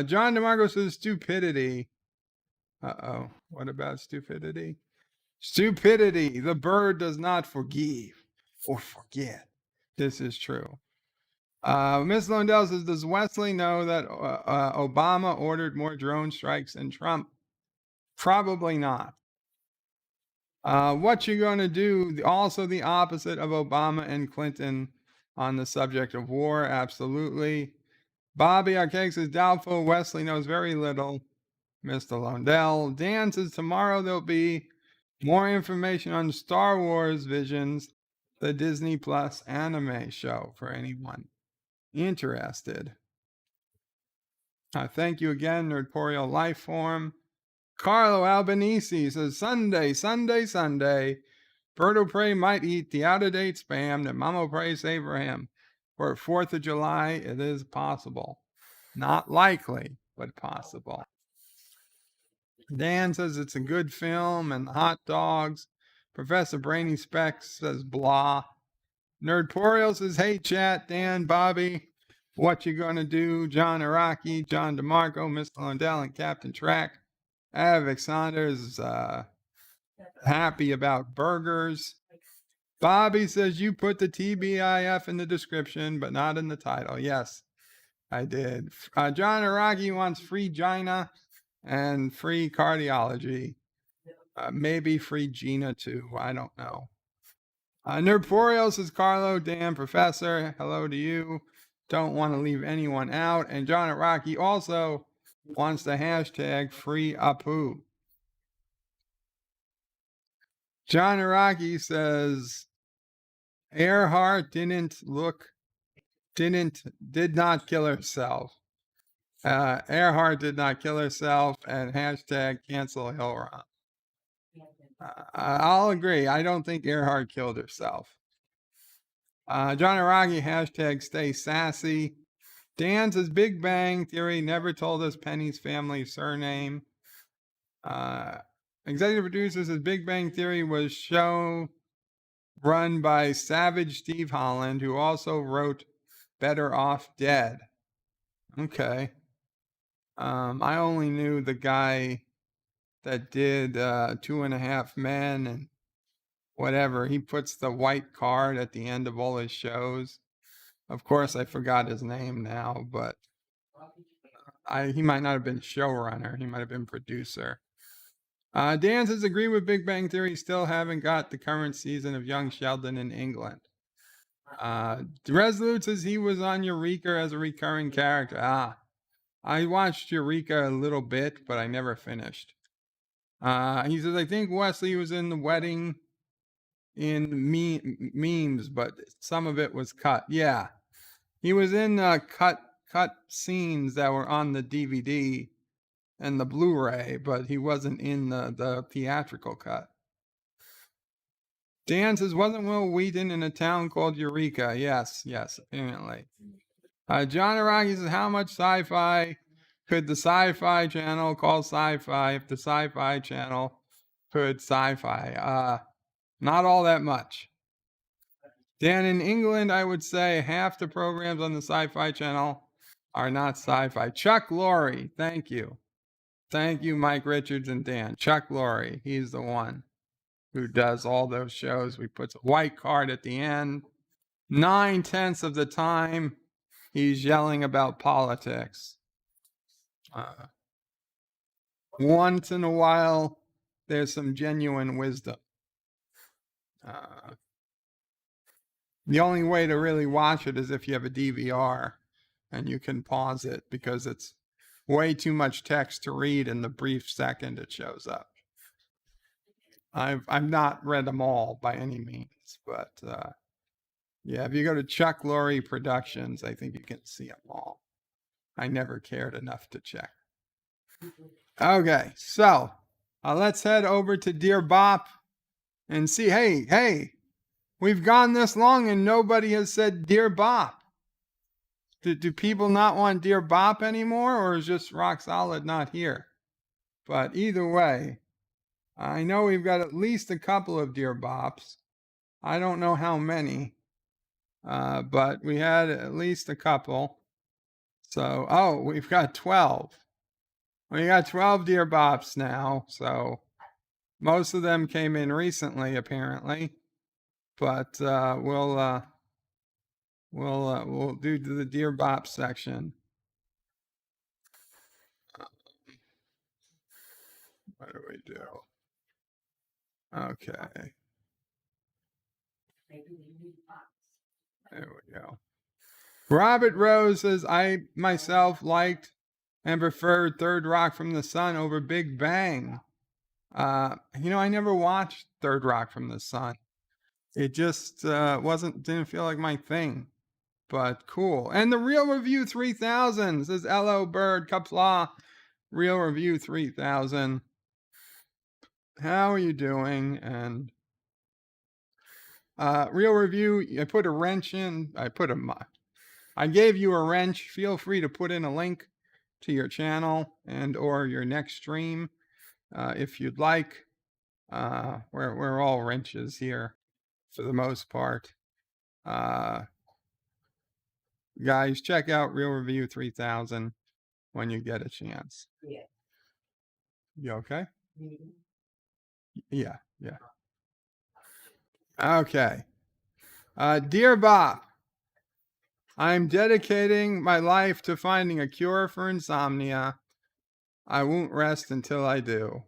John DeMarco says, stupidity. Uh-oh. What about stupidity? Stupidity. The bird does not forgive or forget. This is true. Miss Lundell says, does Wesley know that Obama ordered more drone strikes than Trump? Probably not. What you going to do? Also the opposite of Obama and Clinton on the subject of war. Absolutely. Bobby Arcade says, doubtful. Wesley knows very little. Mr. Lundell. Dan says, tomorrow there'll be more information on Star Wars Visions, the Disney Plus anime show for anyone interested. Thank you again, Nerdporeal Lifeform. Carlo Albanese says, Sunday. Birdo Prey might eat the out-of-date spam that Mama Prey saved for him. For 4th of July, it is possible. Not likely, but possible. Dan says it's a good film and hot dogs. Professor Brainy Specs says blah. Nerdporeal says, hey chat, Dan, Bobby, what you gonna do? John Araki, John DeMarco, Mr. Lundell, and Captain Track. Avik Saunders happy about burgers. Bobby says you put the TBIF in the description, but not in the title. Yes, I did. John Araki wants free Gina and free cardiology. Maybe free Gina too. I don't know. Nerdporeal says, Carlo, Dan, Professor, hello to you. Don't want to leave anyone out. And John Araki also wants the hashtag free Apu. John Araki says, Earhart did not kill herself. Earhart did not kill herself, and hashtag cancel Hillron. I'll agree. I don't think Earhart killed herself. John Araki, hashtag stay sassy. Dan says Big Bang Theory never told us Penny's family surname. Executive producer says Big Bang Theory was show run by Savage Steve Holland, who also wrote Better Off Dead. Okay. I only knew the guy that did 2.5 Men and whatever. He puts the white card at the end of all his shows. Of course, I forgot his name now, but he might not have been showrunner. He might have been producer. Dan says, agree with Big Bang Theory. Still haven't got the current season of Young Sheldon in England. Resolute says he was on Eureka as a recurring character. I watched Eureka a little bit, but I never finished. He says, I think Wesley was in the wedding in memes, but some of it was cut. Yeah. He was in cut scenes that were on the DVD and the Blu-ray, but he wasn't in the theatrical cut. Dan says, wasn't Will Wheaton in a town called Eureka? Yes, apparently. John Araki says, how much sci-fi could the Sci-Fi Channel call sci-fi if the Sci-Fi Channel could sci-fi? Not all that much. Dan, in England, I would say half the programs on the Sci-Fi Channel are not sci-fi. Chuck Lorre, thank you. Thank you, Mike Richards and Dan. Chuck Lorre, he's the one who does all those shows. We put a white card at the end. 9/10 of the time, he's yelling about politics. Once in a while, there's some genuine wisdom. The only way to really watch it is if you have a DVR and you can pause it, because it's way too much text to read in the brief second it shows up. I've not read them all by any means, but yeah, if you go to Chuck Lorre Productions, I think you can see them all. I never cared enough to check. Okay, so let's head over to Dear Bop and see. Hey, we've gone this long and nobody has said Dear Bop. Do people not want Dear Bop anymore, or is just Rock Solid not here? But either way, I know we've got at least a couple of Dear Bops. I don't know how many, but we had at least a couple. So, we've got 12. We got 12 Dear Bops now. So Most of them came in recently, apparently, but we'll do the Dear Bop section. What do we do? Okay. There we go. Robert Rose says, I myself liked and preferred Third Rock from the Sun over Big Bang. I never watched Third Rock from the Sun. It just didn't feel like my thing. But cool. And the Real Review 3000 says, hello, Bird, Qapla, Real Review 3000. How are you doing? And Real Review, I put a wrench in. I gave you a wrench. Feel free to put in a link to your channel and or your next stream if you'd like. We're all wrenches here for the most part. Guys, check out Real Review 3000 when you get a chance. Yeah. You okay? Yeah. Okay. Dear Bop, I'm dedicating my life to finding a cure for insomnia. I won't rest until I do.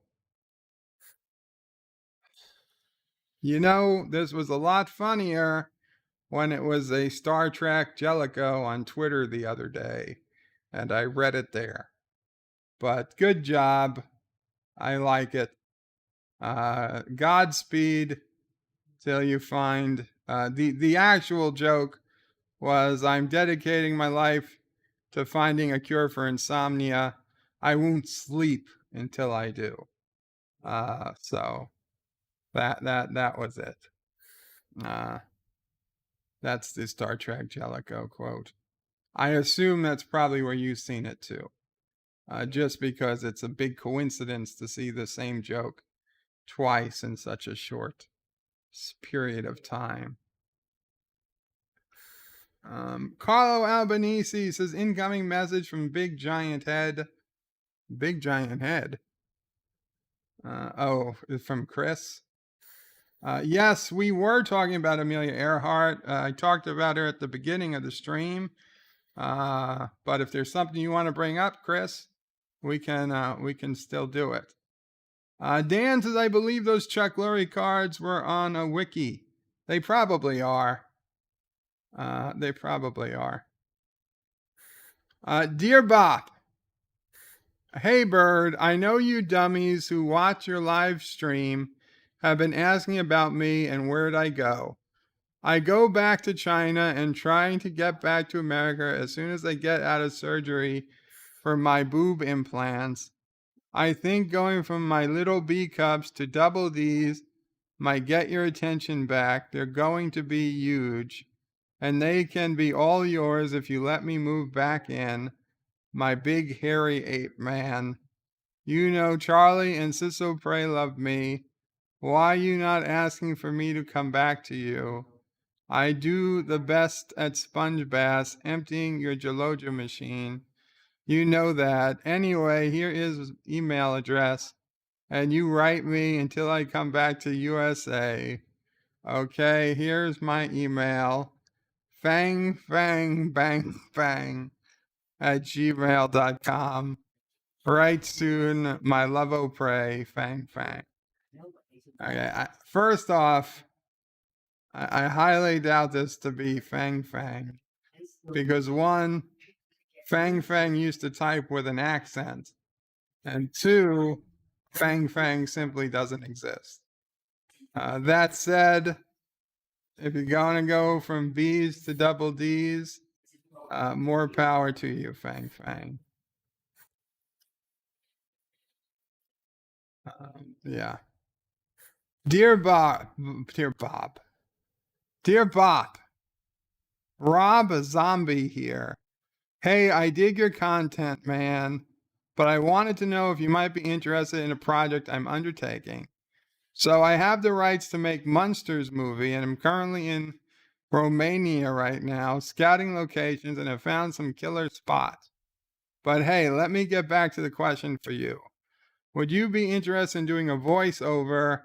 This was a lot funnier when it was a Star Trek Jellicoe on Twitter the other day, and I read it there. But good job. I like it. Godspeed till you find the actual joke was, I'm dedicating my life to finding a cure for insomnia. I won't sleep until I do. So that was it. That's the Star Trek Jellicoe quote. I assume that's probably where you've seen it too. Just because it's a big coincidence to see the same joke twice in such a short period of time. Carlo Albanese says, incoming message from Big Giant Head. Big Giant Head? From Chris. Yes, we were talking about Amelia Earhart. I talked about her at the beginning of the stream. But if there's something you want to bring up, Chris, we can still do it. Dan says, I believe those Chuck Lorre cards were on a wiki. They probably are. Dear Bop, hey Bird, I know you dummies who watch your live stream have been asking about me and where'd I go. I go back to China and trying to get back to America as soon as I get out of surgery for my boob implants. I think going from my little B cups to double D's might get your attention back. They're going to be huge, and they can be all yours if you let me move back in, my big hairy ape man. Charlie and Sisso Prey love me. Why you not asking for me to come back to you? I do the best at sponge baths, emptying your Geloja machine. You know that. Anyway, here is his email address, and you write me until I come back to USA. Okay, here's my email. Fang, fang, bang, bang at gmail.com. Right soon, my love pray, fang, fang. Okay, first off, I highly doubt this to be Fang Fang, because one, Fang Fang used to type with an accent, and two, Fang Fang simply doesn't exist. That said, if you're going to go from B's to double D's, more power to you, Fang Fang. Yeah. Dear Bop, Rob Zombie here. Hey, I dig your content, man, but I wanted to know if you might be interested in a project I'm undertaking. So I have the rights to make Munsters movie, and I'm currently in Romania right now, scouting locations, and have found some killer spots. But hey, let me get back to the question for you. Would you be interested in doing a voiceover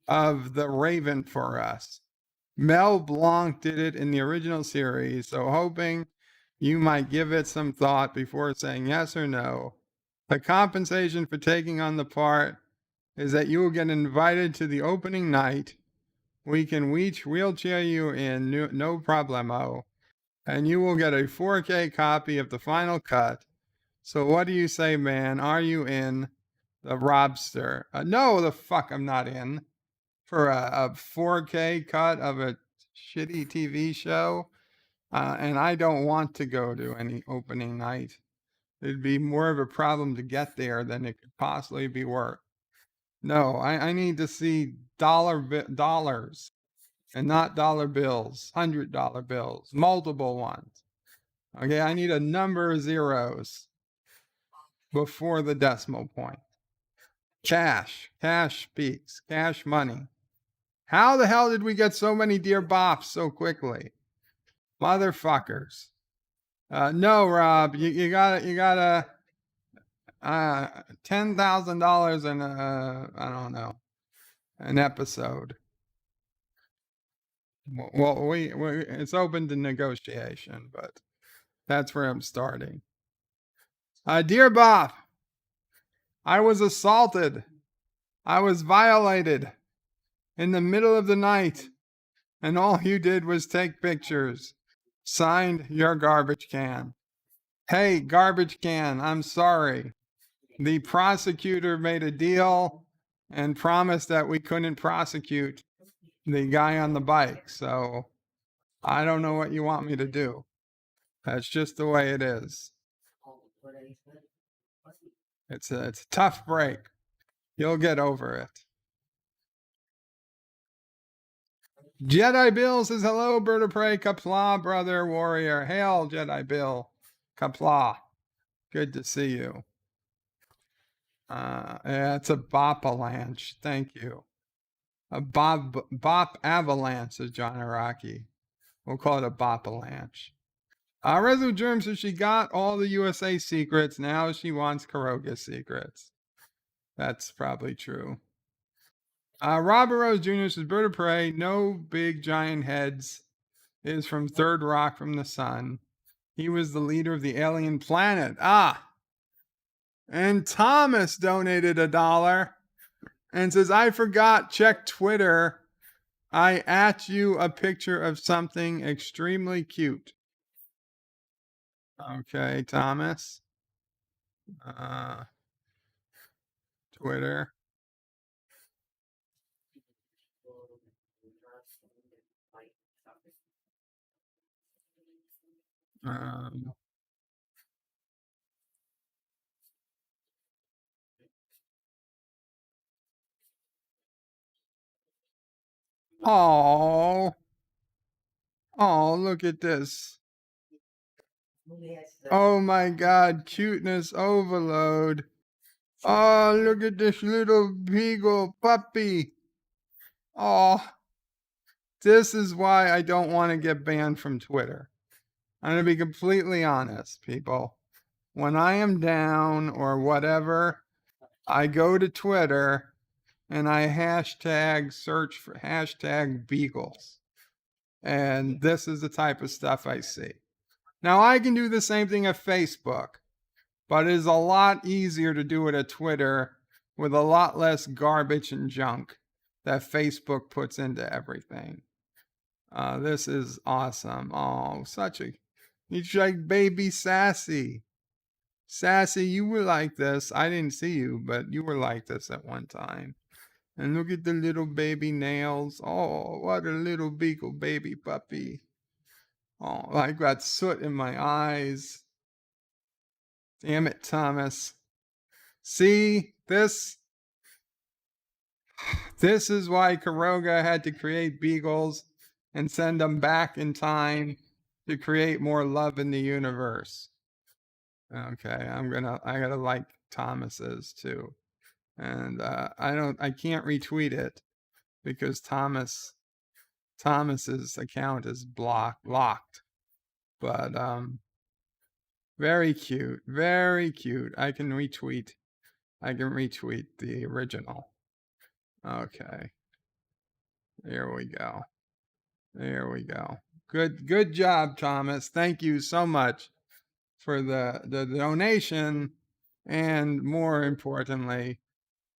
of the Raven for us? Mel Blanc did it in the original series, so hoping you might give it some thought before saying yes or no. The compensation for taking on the part is that you will get invited to the opening night. We can wheelchair you in, no problemo, and you will get a 4K copy of the final cut. So what do you say, man? Are you in? The Robster. No, the fuck I'm not in. For a 4K cut of a shitty TV show. And I don't want to go to any opening night. It'd be more of a problem to get there than it could possibly be worth. No, I need to see dollars and not dollar bills, $100 bills, multiple ones. Okay, I need a number of zeros before the decimal point. Cash speaks, cash money. How the hell did we get so many Dear Bops so quickly? Motherfuckers. No, Rob, you gotta $10,000 in I don't know, an episode. Well, we it's open to negotiation, but that's where I'm starting. Dear Bop, I was assaulted. I was violated in the middle of the night, and all you did was take pictures. Signed, your garbage can. Hey, garbage can, I'm sorry. The prosecutor made a deal and promised that we couldn't prosecute the guy on the bike. So I don't know what you want me to do. That's just the way it is. It's a tough break. You'll get over it. Jedi Bill says, hello, bird of prey, Qapla, brother, warrior. Hail, Jedi Bill. Qapla. Good to see you. Yeah, it's a bop-avalanche. Thank you. A bop avalanche, says John Araki. We'll call it a bop-avalanche. Rezu Germ says she got all the USA secrets. Now she wants Caroga secrets. That's probably true. Robert Rose Jr. says, bird of prey, no big giant heads, is from Third Rock from the Sun. He was the leader of the alien planet. And Thomas donated $1 and says, I forgot, check Twitter. I at you a picture of something extremely cute. Okay, Thomas. Twitter. Oh, look at this. Oh my God, cuteness overload. Oh, look at this little beagle puppy. Oh, this is why I don't want to get banned from Twitter. I'm going to be completely honest, people. When I am down or whatever, I go to Twitter and I search for hashtag beagles. And this is the type of stuff I see. Now, I can do the same thing at Facebook, but it is a lot easier to do it at Twitter with a lot less garbage and junk that Facebook puts into everything. This is awesome. Oh, it's like baby Sassy. Sassy, you were like this. I didn't see you, but you were like this at one time. And look at the little baby nails. Oh, what a little beagle baby puppy. Oh, I got soot in my eyes. Damn it, Thomas. See, this is why Caroga had to create beagles and send them back in time to create more love in the universe. Okay, I gotta like Thomas's too. And I can't retweet it because Thomas's account is locked. But very cute, very cute. I can retweet I can retweet the original. Okay. There we go. There we go. Good job, Thomas. Thank you so much for the donation, and more importantly,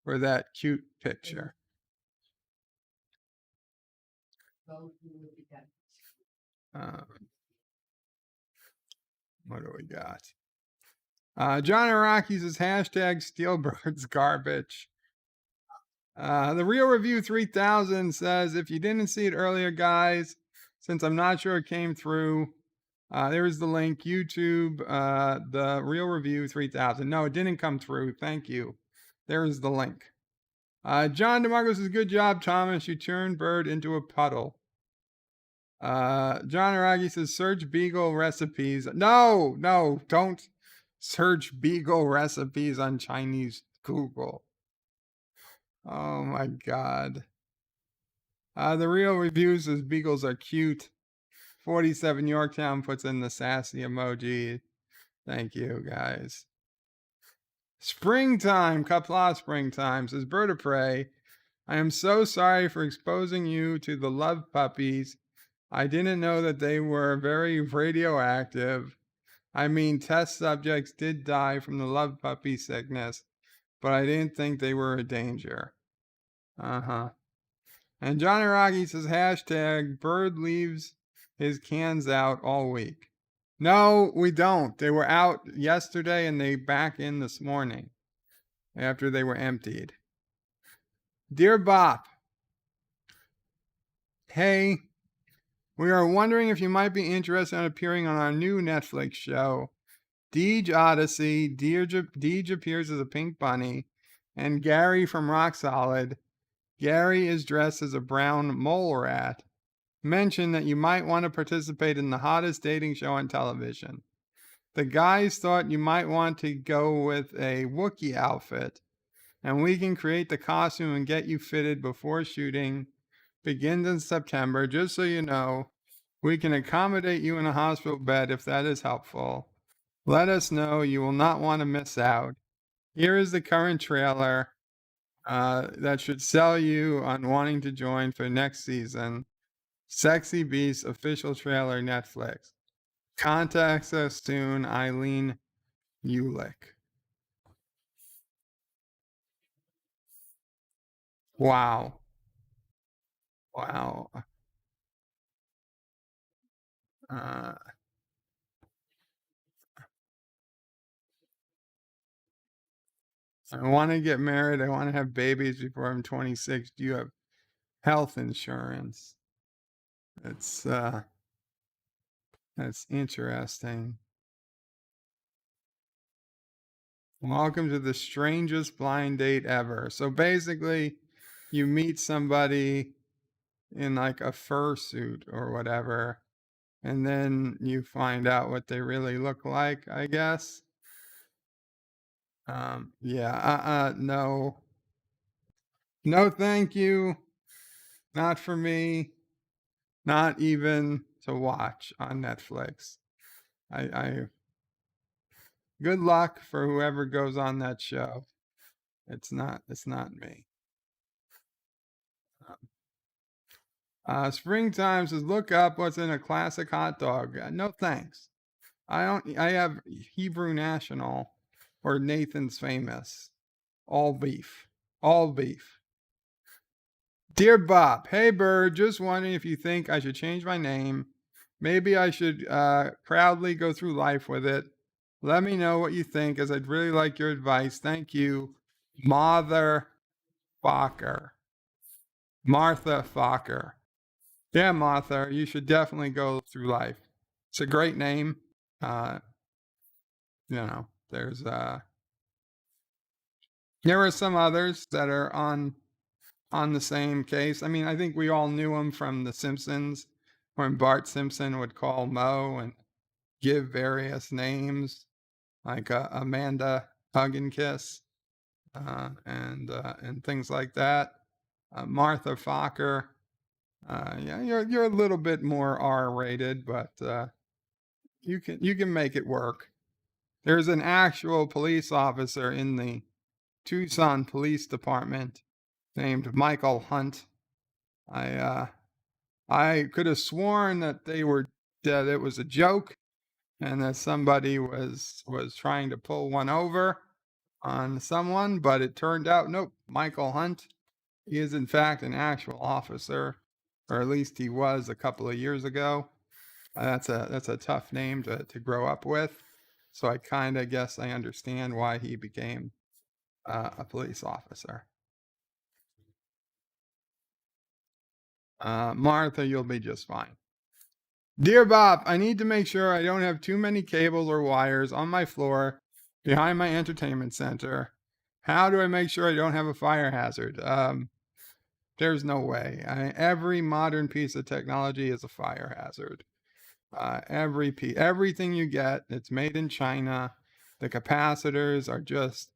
for that cute picture. What do we got? John Araki says hashtag Steelbird's garbage. The Real Review 3000 says, if you didn't see it earlier, guys, since I'm not sure it came through, there's the link, YouTube, the Real Review 3000. No, it didn't come through. Thank you. There's the link. John DeMarco says, good job, Thomas. You turned Bird into a puddle. John Aragi says, search Beagle recipes. No, don't search Beagle recipes on Chinese Google. Oh my God. The Real Review says beagles are cute. 47 Yorktown puts in the sassy emoji. Thank you, guys. Springtime, Qapla Springtime says, Bird of Prey, I am so sorry for exposing you to the love puppies. I didn't know that they were very radioactive. I mean, test subjects did die from the love puppy sickness, but I didn't think they were a danger. And John Aragi says, hashtag Bird leaves his cans out all week. No, we don't. They were out yesterday and they back in this morning after they were emptied. Dear Bop, hey, we are wondering if you might be interested in appearing on our new Netflix show, Deej Odyssey. Deej appears as a pink bunny, and Gary from Rock Solid. Gary is dressed as a brown mole rat. Mentioned that you might want to participate in the hottest dating show on television. The guys thought you might want to go with a Wookiee outfit, and we can create the costume and get you fitted before shooting begins in September. Just so you know, we can accommodate you in a hospital bed if that is helpful. Let us know. You will not want to miss out. Here is the current trailer that should sell you on wanting to join for next season. Sexy Beast official trailer, Netflix. Contact us soon, Eileen Ulick. Wow. I want to get married. I want to have babies before I'm 26. Do you have health insurance? That's interesting. Welcome to the strangest blind date ever. So basically, you meet somebody in like a fursuit or whatever, and then you find out what they really look like, I guess. No, thank you. Not for me. Not even to watch on Netflix. Good luck for whoever goes on that show. It's not me. Springtime says, look up what's in a classic hot dog. No thanks. I have Hebrew National or Nathan's Famous. All beef. Dear Bop, hey Bird, just wondering if you think I should change my name. Maybe I should proudly go through life with it. Let me know what you think, as I'd really like your advice. Thank you, Martha Fokker. Yeah, Martha, you should definitely go through life. It's a great name. There's there are some others that are on the same case. I mean, I think we all knew him from The Simpsons, when Bart Simpson would call Moe and give various names, like Amanda Hug and Kiss, and things like that. Martha Fokker. Yeah, you're a little bit more R-rated, but you can make it work. There's an actual police officer in the Tucson Police Department named Michael Hunt. I could have sworn that that it was a joke and that somebody was trying to pull one over on someone, but it turned out nope, Michael Hunt. He is in fact an actual officer, or at least he was a couple of years ago. That's a tough name to grow up with. So I kind of guess I understand why he became a police officer. Martha, you'll be just fine. Dear Bop, I need to make sure I don't have too many cables or wires on my floor behind my entertainment center. How do I make sure I don't have a fire hazard? There's no way. Every modern piece of technology is a fire hazard. Everything you get, it's made in China. The capacitors are just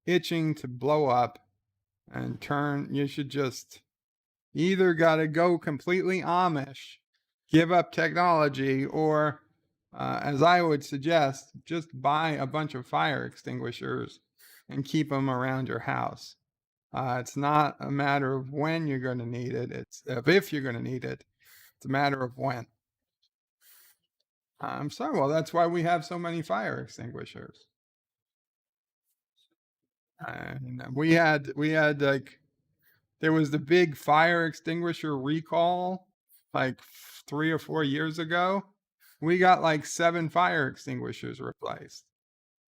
itching to blow up and turn. You should just either got to go completely Amish, give up technology, or as I would suggest, just buy a bunch of fire extinguishers and keep them around your house. It's not a matter of when you're going to need it. It's if you're going to need it. It's a matter of when. I'm sorry. Well, that's why we have so many fire extinguishers. And we had like, there was the big fire extinguisher recall like 3 or 4 years ago. We got like 7 fire extinguishers replaced.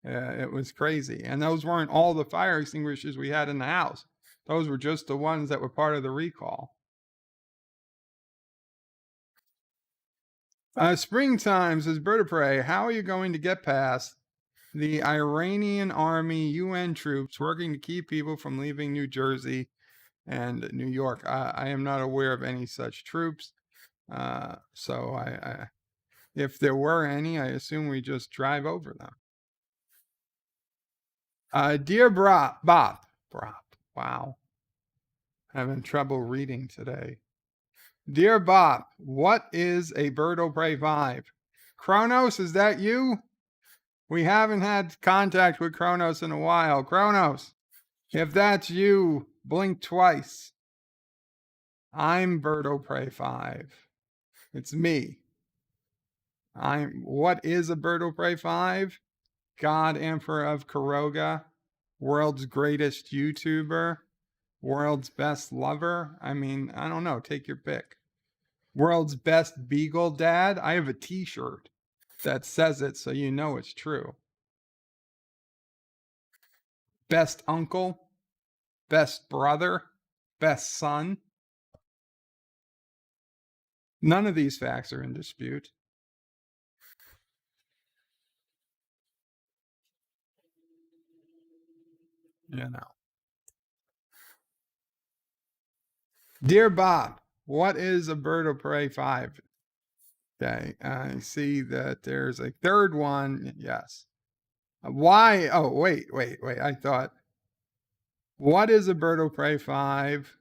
It was crazy. And those weren't all the fire extinguishers we had in the house. Those were just the ones that were part of the recall. Springtime says, Bird of Prey, how are you going to get past the Iranian army UN troops working to keep people from leaving New Jersey and New York? I am not aware of any such troops. So if there were any, I assume we just drive over them. Dear Bop. Wow. Having trouble reading today. Dear Bop, what is a Bird of Prey 5? Kronos, is that you? We haven't had contact with Kronos in a while. Kronos, if that's you, blink twice. I'm Bird of Prey 5. It's me. What is a Bird of Prey 5? God Emperor of Caroga, world's greatest YouTuber, world's best lover. I mean, I don't know, take your pick. World's best beagle dad. I have a t-shirt that says it, so you know it's true. Best uncle, best brother, best son. None of these facts are in dispute. You know. Dear Bob, what is a Bird of Prey 5? Okay, I see that there's a third one. Yes. Why? Oh, wait. I thought, what is a Bird of Prey 5?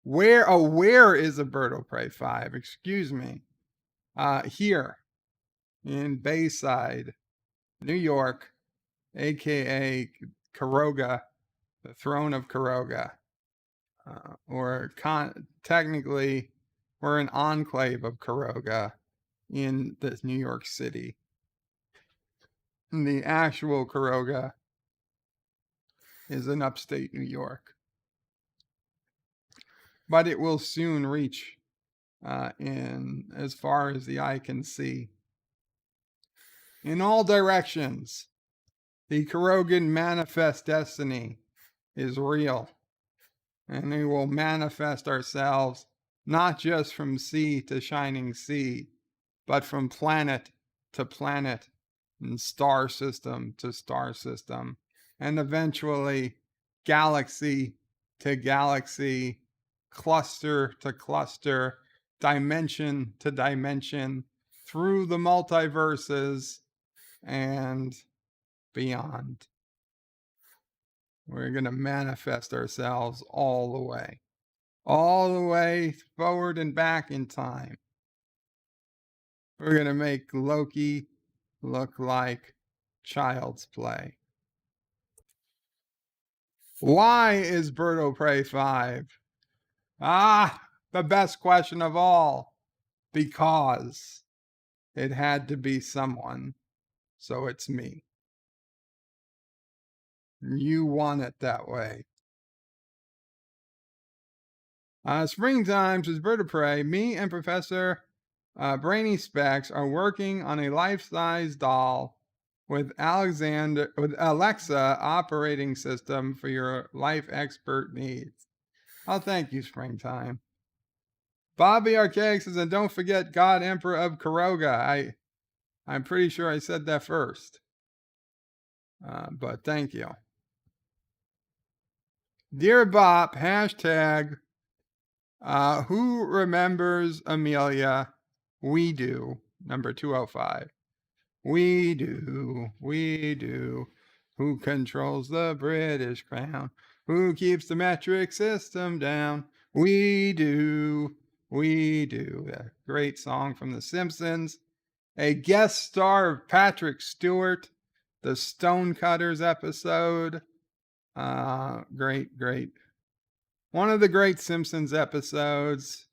Where is a Bird of Prey 5? Excuse me. Here in Bayside, New York, aka Caroga, the throne of Caroga. Technically, we're an enclave of Caroga in this New York City. And the actual Caroga is in upstate New York. But it will soon reach in as far as the eye can see. In all directions, the Carogan manifest destiny is real. And we will manifest ourselves not just from sea to shining sea, but from planet to planet and star system to star system, and eventually galaxy to galaxy, cluster to cluster, dimension to dimension, through the multiverses and beyond. We're going to manifest ourselves all the way forward and back in time. We're going to make Loki look like child's play. Why is Bird of Prey 5? The best question of all. Because it had to be someone. So it's me. You want it that way. Springtime, says Bird of Prey. Me and Professor Brainy Specs are working on a life-size doll with Alexa operating system for your life expert needs. Oh, thank you, Springtime. Bobby Archaic says, and don't forget God Emperor of Caroga. I'm pretty sure I said that first. But thank you. Dear Bop, hashtag, who remembers Amelia? We do. Number 205. We do. Who controls the British crown? Who keeps the metric system down? We do. A great song from The Simpsons. A guest star of Patrick Stewart, the Stonecutters episode. Great. One of the great Simpsons episodes.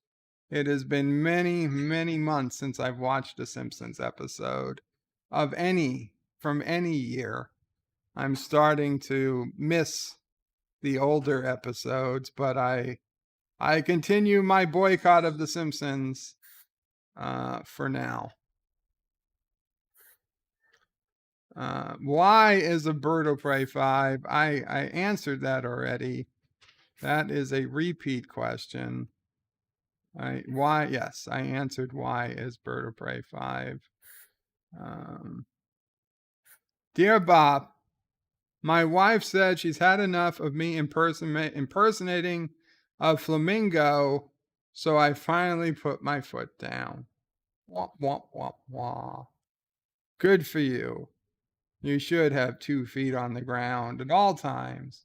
It has been many months since I've watched a Simpsons episode from any year. I'm starting to miss the older episodes, but I continue my boycott of The Simpsons for now. Why is a Bird of Prey 5? I answered that already. That is a repeat question. Yes, I answered why is Bird of Prey 5. Dear Bop, my wife said she's had enough of me impersonating a flamingo, so I finally put my foot down. Wah, wah, wah, wah. Good for you. You should have 2 feet on the ground at all times,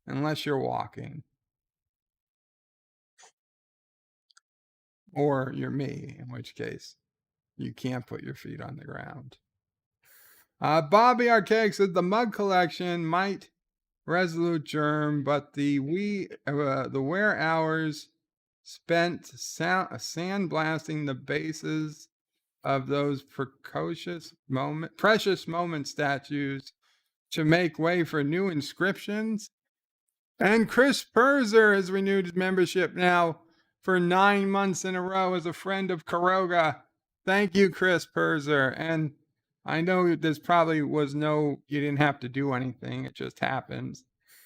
unless you're walking. Or you're me, in which case you can't put your feet on the ground. Bobby Archaic said the mug collection might resolute germ, but the wear hours spent sandblasting the bases of those precious moment statues to make way for new inscriptions. And Chris Perzer has renewed his membership now for 9 months in a row as a friend of Caroga. Thank you, Chris Perzer. And I know this probably you didn't have to do anything. It just happens.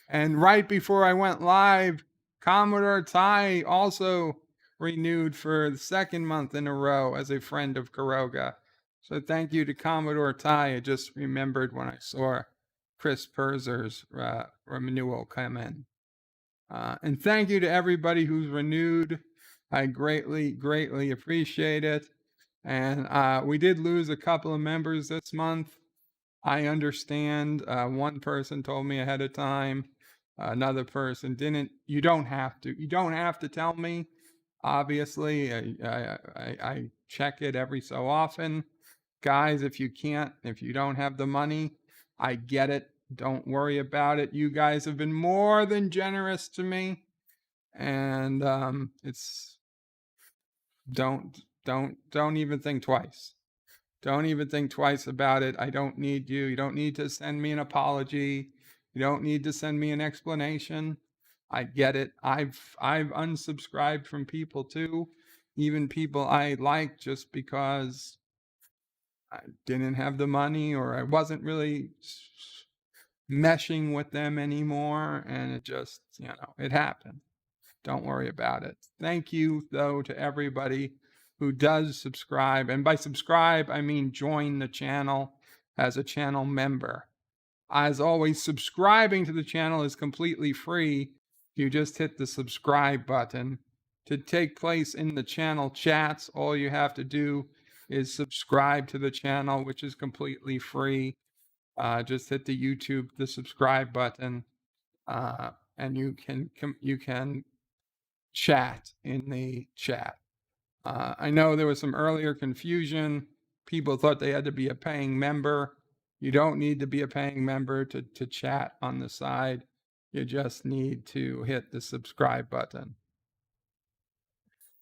And right before I went live, Commodore Ty also renewed for the 2nd month in a row as a friend of Caroga. So thank you to Commodore Ty. I just remembered when I saw Chris Perzer's renewal come in. And thank you to everybody who's renewed. I greatly appreciate it. And we did lose a couple of members this month. I understand. One person told me ahead of time. Another person didn't. You don't have to tell me. Obviously, I check it every so often. Guys, if you don't have the money, I get it. Don't worry about it. You guys have been more than generous to me. And don't even think twice. Don't even think twice about it. I don't need you. You don't need to send me an apology. You don't need to send me an explanation. I get it. I've unsubscribed from people too, even people I like, just because I didn't have the money or I wasn't really meshing with them anymore, and it just, it happened. Don't worry about it. Thank you, though, to everybody who does subscribe. And by subscribe, I mean join the channel as a channel member. As always, subscribing to the channel is completely free. You just hit the subscribe button. To take place in the channel chats, all you have to do is subscribe to the channel, which is completely free. Just hit the subscribe button, and you can chat in the chat. I know there was some earlier confusion. People thought they had to be a paying member. You don't need to be a paying member to chat on the side. You just need to hit the subscribe button.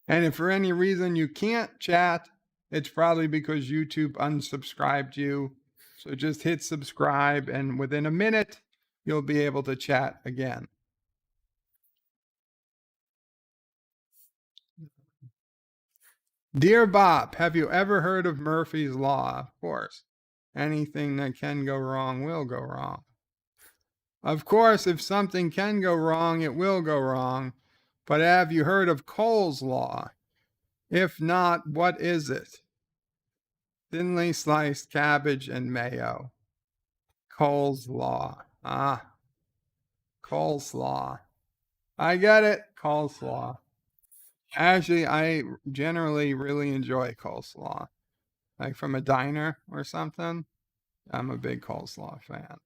And if for any reason you can't chat, it's probably because YouTube unsubscribed you. So just hit subscribe, and within a minute, you'll be able to chat again. Dear Bop, have you ever heard of Murphy's Law? Of course. Anything that can go wrong will go wrong. Of course, if something can go wrong, it will go wrong. But have you heard of Cole's Law? If not, what is it? Thinly sliced cabbage and mayo. Cole's Law. Coleslaw. I get it. Coleslaw. Actually, I generally really enjoy coleslaw. Like from a diner or something. I'm a big coleslaw fan.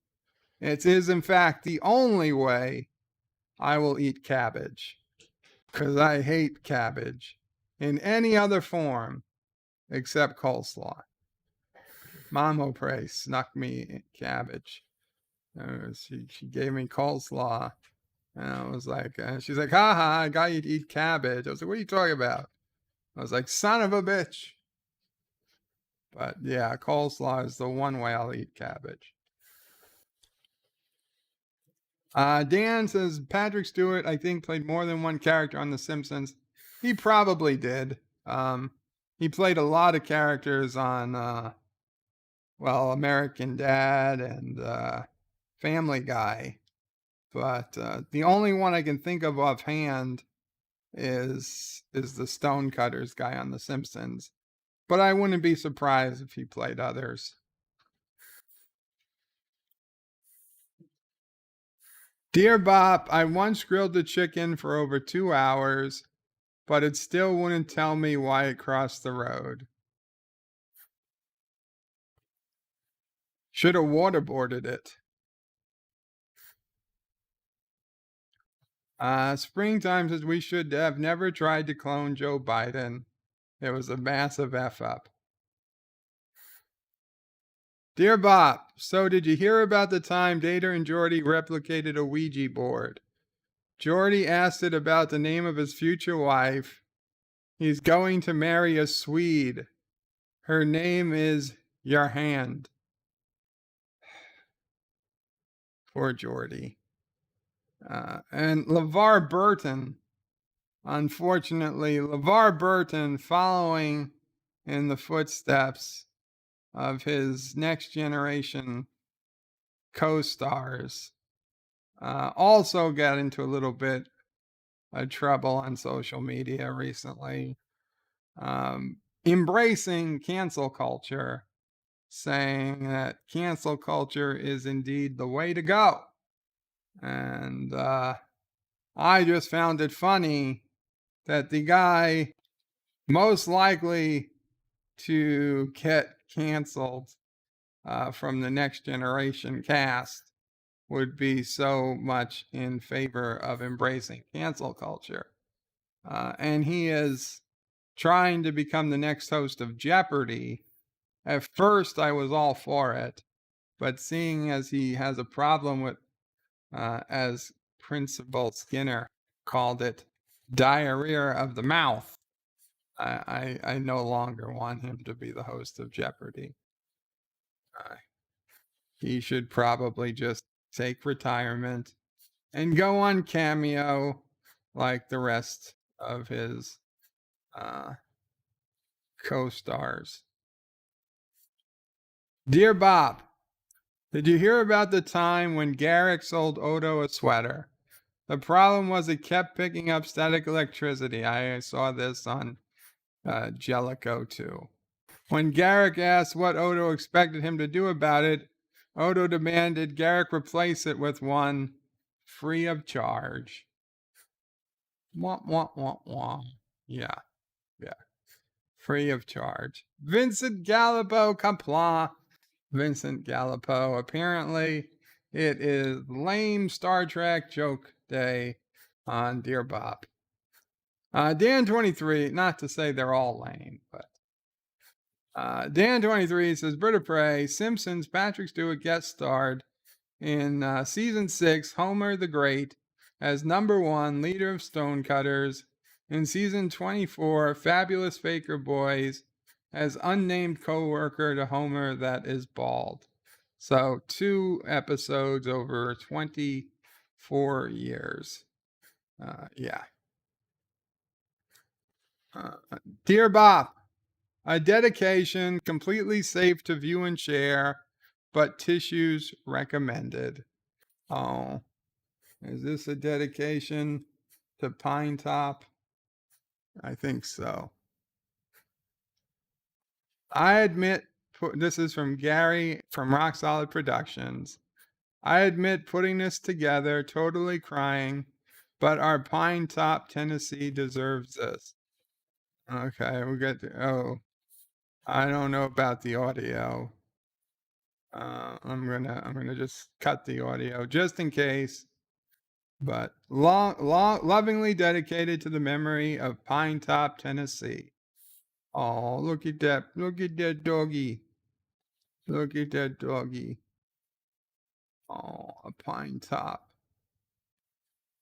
It is, in fact, the only way I will eat cabbage. Because I hate cabbage in any other form except coleslaw. Mama Pray snuck me cabbage. She gave me coleslaw. And I was like, she's like, haha, I got you to eat cabbage. I was like, what are you talking about? I was like, son of a bitch. But yeah, coleslaw is the one way I'll eat cabbage. Dan says, Patrick Stewart, I think, played more than one character on The Simpsons. He probably did. He played a lot of characters on, American Dad and Family Guy. But the only one I can think of offhand is the Stonecutters guy on The Simpsons. But I wouldn't be surprised if he played others. Dear Bop, I once grilled a chicken for over 2 hours, but it still wouldn't tell me why it crossed the road. Should have waterboarded it. Springtime says we should have never tried to clone Joe Biden. It was a massive F-up. Dear Bop, so did you hear about the time Data and Geordi replicated a Ouija board? Geordi asked it about the name of his future wife. He's going to marry a Swede. Her name is Your Hand. Poor Geordi. And LeVar Burton, unfortunately, LeVar Burton, following in the footsteps of his Next Generation co-stars, also got into a little bit of trouble on social media recently, embracing cancel culture, saying that cancel culture is indeed the way to go. And I just found it funny that the guy most likely to get canceled from the Next Generation cast would be so much in favor of embracing cancel culture. And he is trying to become the next host of Jeopardy. At first, I was all for it. But seeing as he has a problem with, as Principal Skinner called it, diarrhea of the mouth, I no longer want him to be the host of Jeopardy. He should probably just take retirement and go on Cameo like the rest of his co-stars. Dear Bob, did you hear about the time when Garrick sold Odo a sweater? The problem was it kept picking up static electricity. I saw this on Jellicoe too. When Garrick asked what Odo expected him to do about it, Odo demanded Garrick replace it with one free of charge. Wah, wah, wah, wah. Yeah. Free of charge. Vincent Gallipo, Qapla. Vincent Gallipo. Apparently, it is lame Star Trek joke day on Dear Bop. Dan23, not to say they're all lame, but Dan23 says, Bird of Prey, Simpsons, Patrick Stewart guest starred In season 6, Homer the Great as #1 leader of stonecutters. In season 24, Fabulous Faker Boys as unnamed co-worker to Homer that is bald. So 2 episodes over 24 years. Yeah. Dear Bop, a dedication completely safe to view and share, but tissues recommended. Oh, is this a dedication to Pine Top? I think so. I admit, this is from Gary from Rock Solid Productions. I admit putting this together, totally crying, but our Pine Top, Tennessee deserves this. Okay, we got I don't know about the audio. I'm gonna just cut the audio just in case. But lovingly dedicated to the memory of Pine Top, Tennessee. Oh, look at that! Look at that doggy! Look at that doggy! Oh, a Pine Top.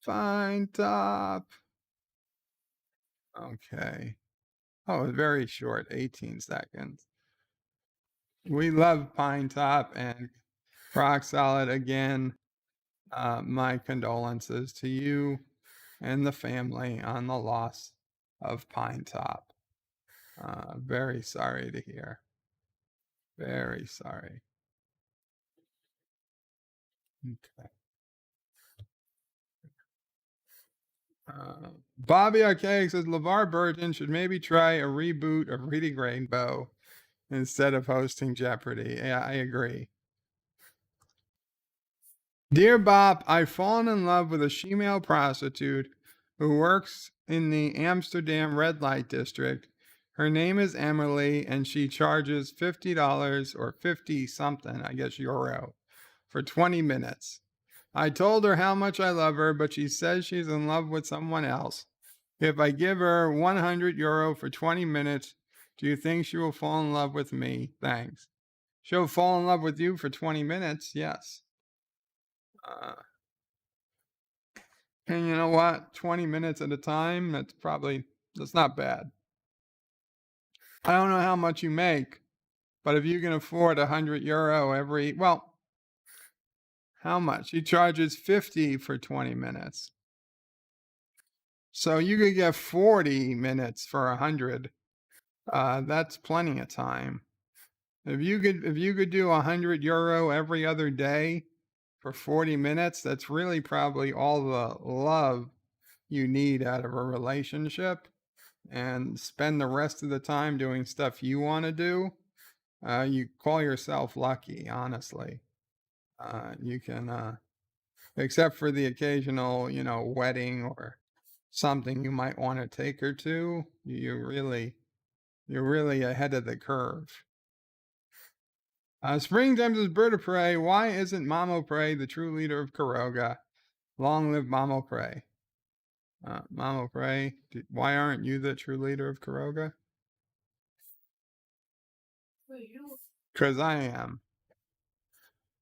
Pine Top. Okay. Oh, very short, 18 seconds. We love Pine Top and Rock Solid again. My condolences to you and the family on the loss of Pine Top. Very sorry to hear. Very sorry. Okay. Bobby Archaic says LeVar Burton should maybe try a reboot of Reading Rainbow instead of hosting Jeopardy. Yeah, I agree. Dear Bop, I've fallen in love with a female prostitute who works in the Amsterdam red light district. Her name is Emily, and she charges $50 or 50 something, I guess euro, for 20 minutes. I told her how much I love her, but she says she's in love with someone else. If I give her 100 euro for 20 minutes, do you think she will fall in love with me? Thanks. She'll fall in love with you for 20 minutes, yes. And you know what? 20 minutes at a time, that's not bad. I don't know how much you make, but if you can afford 100 euro how much? He charges 50 for 20 minutes. So you could get 40 minutes for 100. That's plenty of time. If you could do 100 euro every other day for 40 minutes, that's really probably all the love you need out of a relationship, and spend the rest of the time doing stuff you want to do. You call yourself lucky, honestly. You can, except for the occasional, wedding or something you might want to take her to, you're really ahead of the curve. Springtime says Bird of Prey, why isn't Mamo Prey the true leader of Caroga? Long live Mamo Prey. Mamo Prey, why aren't you the true leader of Caroga? Because I am.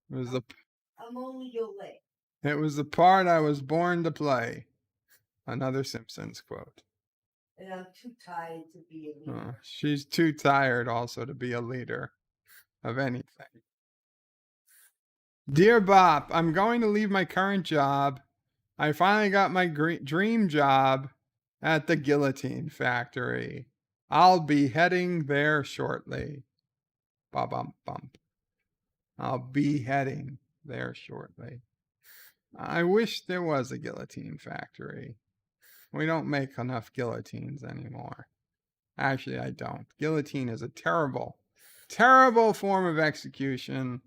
I'm only your leg. It was the part I was born to play. Another Simpsons quote. And I'm too tired to be a leader. She's too tired also to be a leader of anything. Dear Bop, I'm going to leave my current job. I finally got my dream job at the Guillotine Factory. I'll be heading there shortly. Ba-bum bump. I'll be heading there shortly. I wish there was a guillotine factory. We don't make enough guillotines anymore. Actually, I don't. Guillotine is a terrible, terrible form of execution.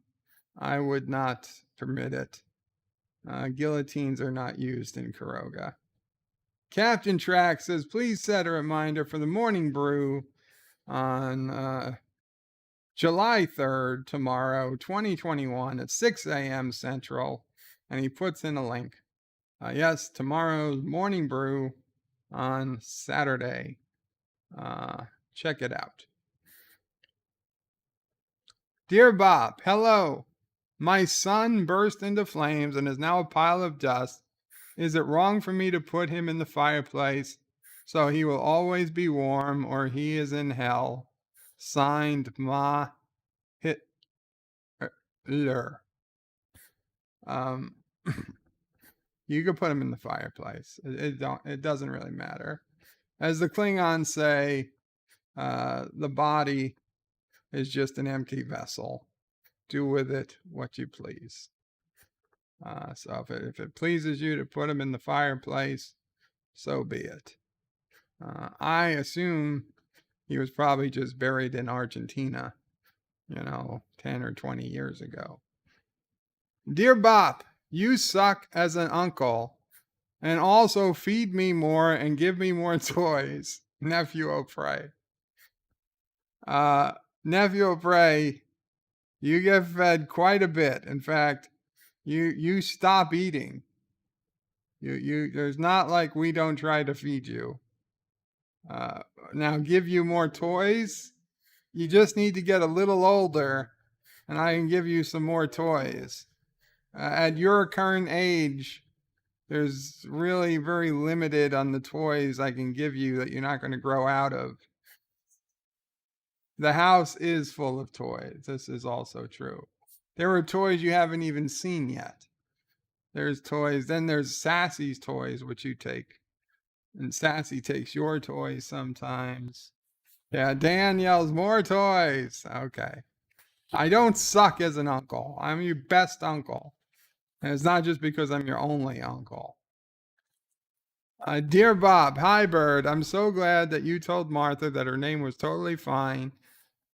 I would not permit it. Guillotines are not used in Caroga. Captain Track says, please set a reminder for the morning brew on July 3rd, tomorrow, 2021 at 6 a.m. Central. And he puts in a link. Yes, tomorrow's morning brew on Saturday. Check it out. Dear Bop, hello. My son burst into flames and is now a pile of dust. Is it wrong for me to put him in the fireplace so he will always be warm, or he is in hell? Signed, Ma Hitler. You could put him in the fireplace. It doesn't really matter. As the Klingons say, the body is just an empty vessel. Do with it what you please. So if it pleases you to put him in the fireplace, so be it. I assume he was probably just buried in Argentina, 10 or 20 years ago. Dear Bop, you suck as an uncle, and also feed me more and give me more toys. Nephew O'Prey. Nephew O'Prey, you get fed quite a bit. In fact, you stop eating. There's not like we don't try to feed you. Now give you more toys. You just need to get a little older, and I can give you some more toys. At your current age, there's really very limited on the toys I can give you that you're not going to grow out of. The house is full of toys. This is also true. There are toys you haven't even seen yet. There's toys. Then there's Sassy's toys, which you take. And Sassy takes your toys sometimes. Yeah, Dan yells, more toys. Okay. I don't suck as an uncle. I'm your best uncle. And it's not just because I'm your only uncle. Dear Bob, hi Bird. I'm so glad that you told Martha that her name was totally fine.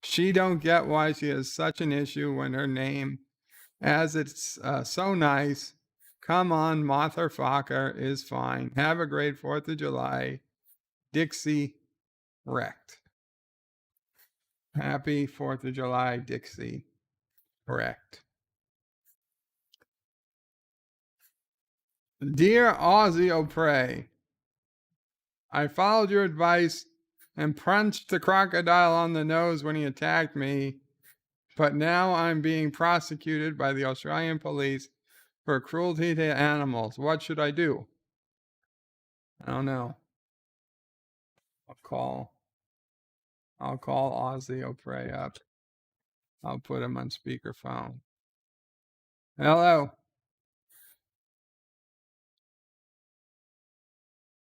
She don't get why she has such an issue when her name, as it's so nice. Come on, motherfucker is fine. Have a great 4th of July. Dixie wrecked. Happy 4th of July, Dixie wrecked. Dear Ozzy O'Prey, I followed your advice and punched the crocodile on the nose when he attacked me, but now I'm being prosecuted by the Australian police for cruelty to animals. What should I do? I don't know. I'll call Ozzy O'Prey up. I'll put him on speakerphone. Hello.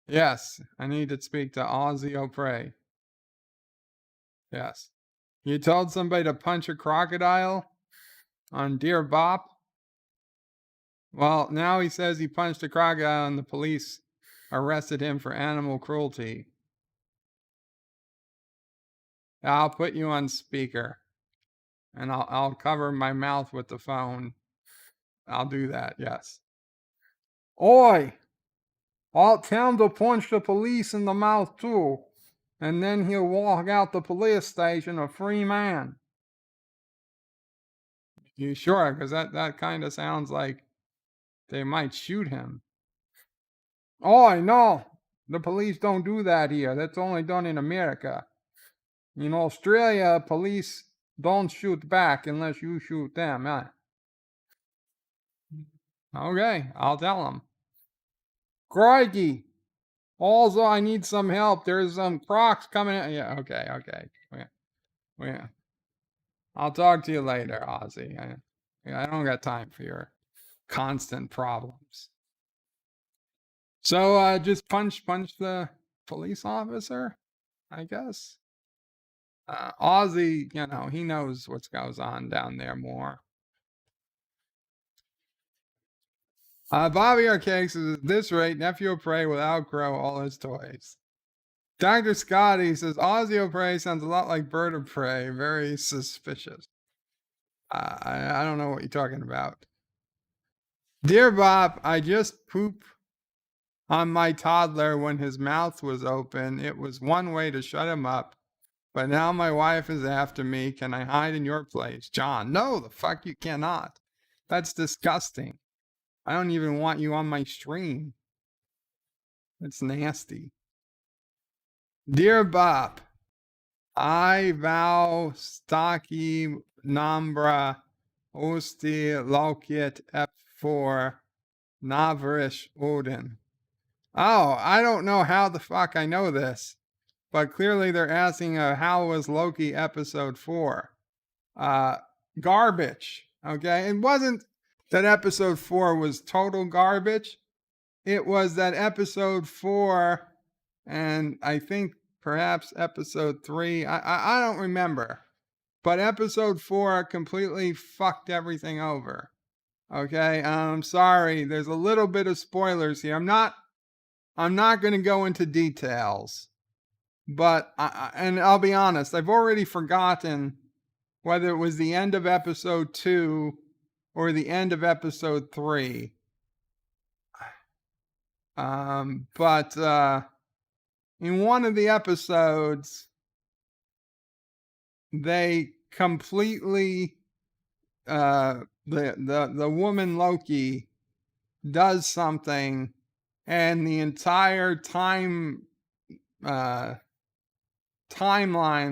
Yes, I need to speak to Ozzy O'Prey. Yes. You told somebody to punch a crocodile on Dear Bop? Well, now he says he punched a crocodile and the police arrested him for animal cruelty. I'll put you on speaker and I'll cover my mouth with the phone. I'll do that, yes. Oi! I'll tell him to punch the police in the mouth too, and then he'll walk out the police station a free man. You sure? Because that kind of sounds like they might shoot him. Oh, no. The police don't do that here. That's only done in America. In Australia, police don't shoot back unless you shoot them. Huh? Okay, I'll tell them. Crikey. Also, I need some help. There's some crocs coming in. Yeah, okay. Yeah. I'll talk to you later, Ozzy. I don't got time for your constant problems. So just punch the police officer, I guess. Ozzy, he knows what goes on down there more. Bobby Arcakes says, at this rate, Nephew O'Prey will outgrow all his toys. Dr. Scotty says, Ozzy O'Prey sounds a lot like Bird of Prey, very suspicious. I don't know what you're talking about. Dear Bop, I just pooped on my toddler when his mouth was open. It was one way to shut him up, but now my wife is after me. Can I hide in your place? John, no, the fuck you cannot. That's disgusting. I don't even want you on my stream. It's nasty. Dear Bop, I vow stocky nombra Osti Lokiet F4 Navrish Odin. Oh, I don't know how the fuck I know this, but clearly they're asking how was Loki episode 4? Garbage. Okay, it wasn't that episode 4 was total garbage. It was that episode 4, and I think perhaps episode 3. I don't remember, but episode 4 completely fucked everything over. Okay, I'm sorry. There's a little bit of spoilers here. I'm not going to go into details, but and I'll be honest. I've already forgotten whether it was the end of episode 2 or the end of episode 3. But in one of the episodes, they completely the woman Loki does something, and the entire timeline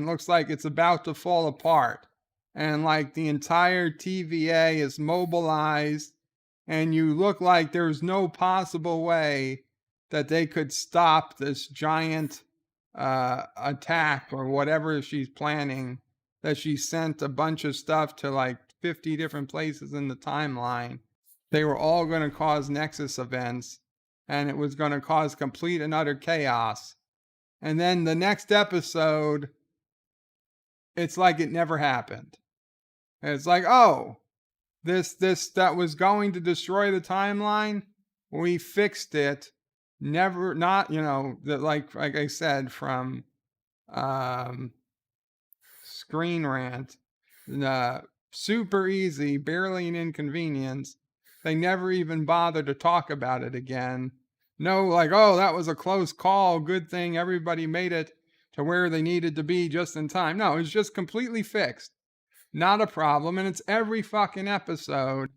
looks like it's about to fall apart, and like the entire TVA is mobilized, and you look like there's no possible way that they could stop this giant attack or whatever she's planning, that she sent a bunch of stuff to like 50 different places in the timeline. They were all going to cause Nexus events, and it was going to cause complete and utter chaos. And then the next episode, it's like it never happened. And it's like, oh, this that was going to destroy the timeline, we fixed it. Never, not, like I said, from Screen Rant, super easy, barely an inconvenience. They never even bothered to talk about it again. No, like, oh, that was a close call. Good thing everybody made it to where they needed to be just in time. No, it's just completely fixed. Not a problem. And it's every fucking episode.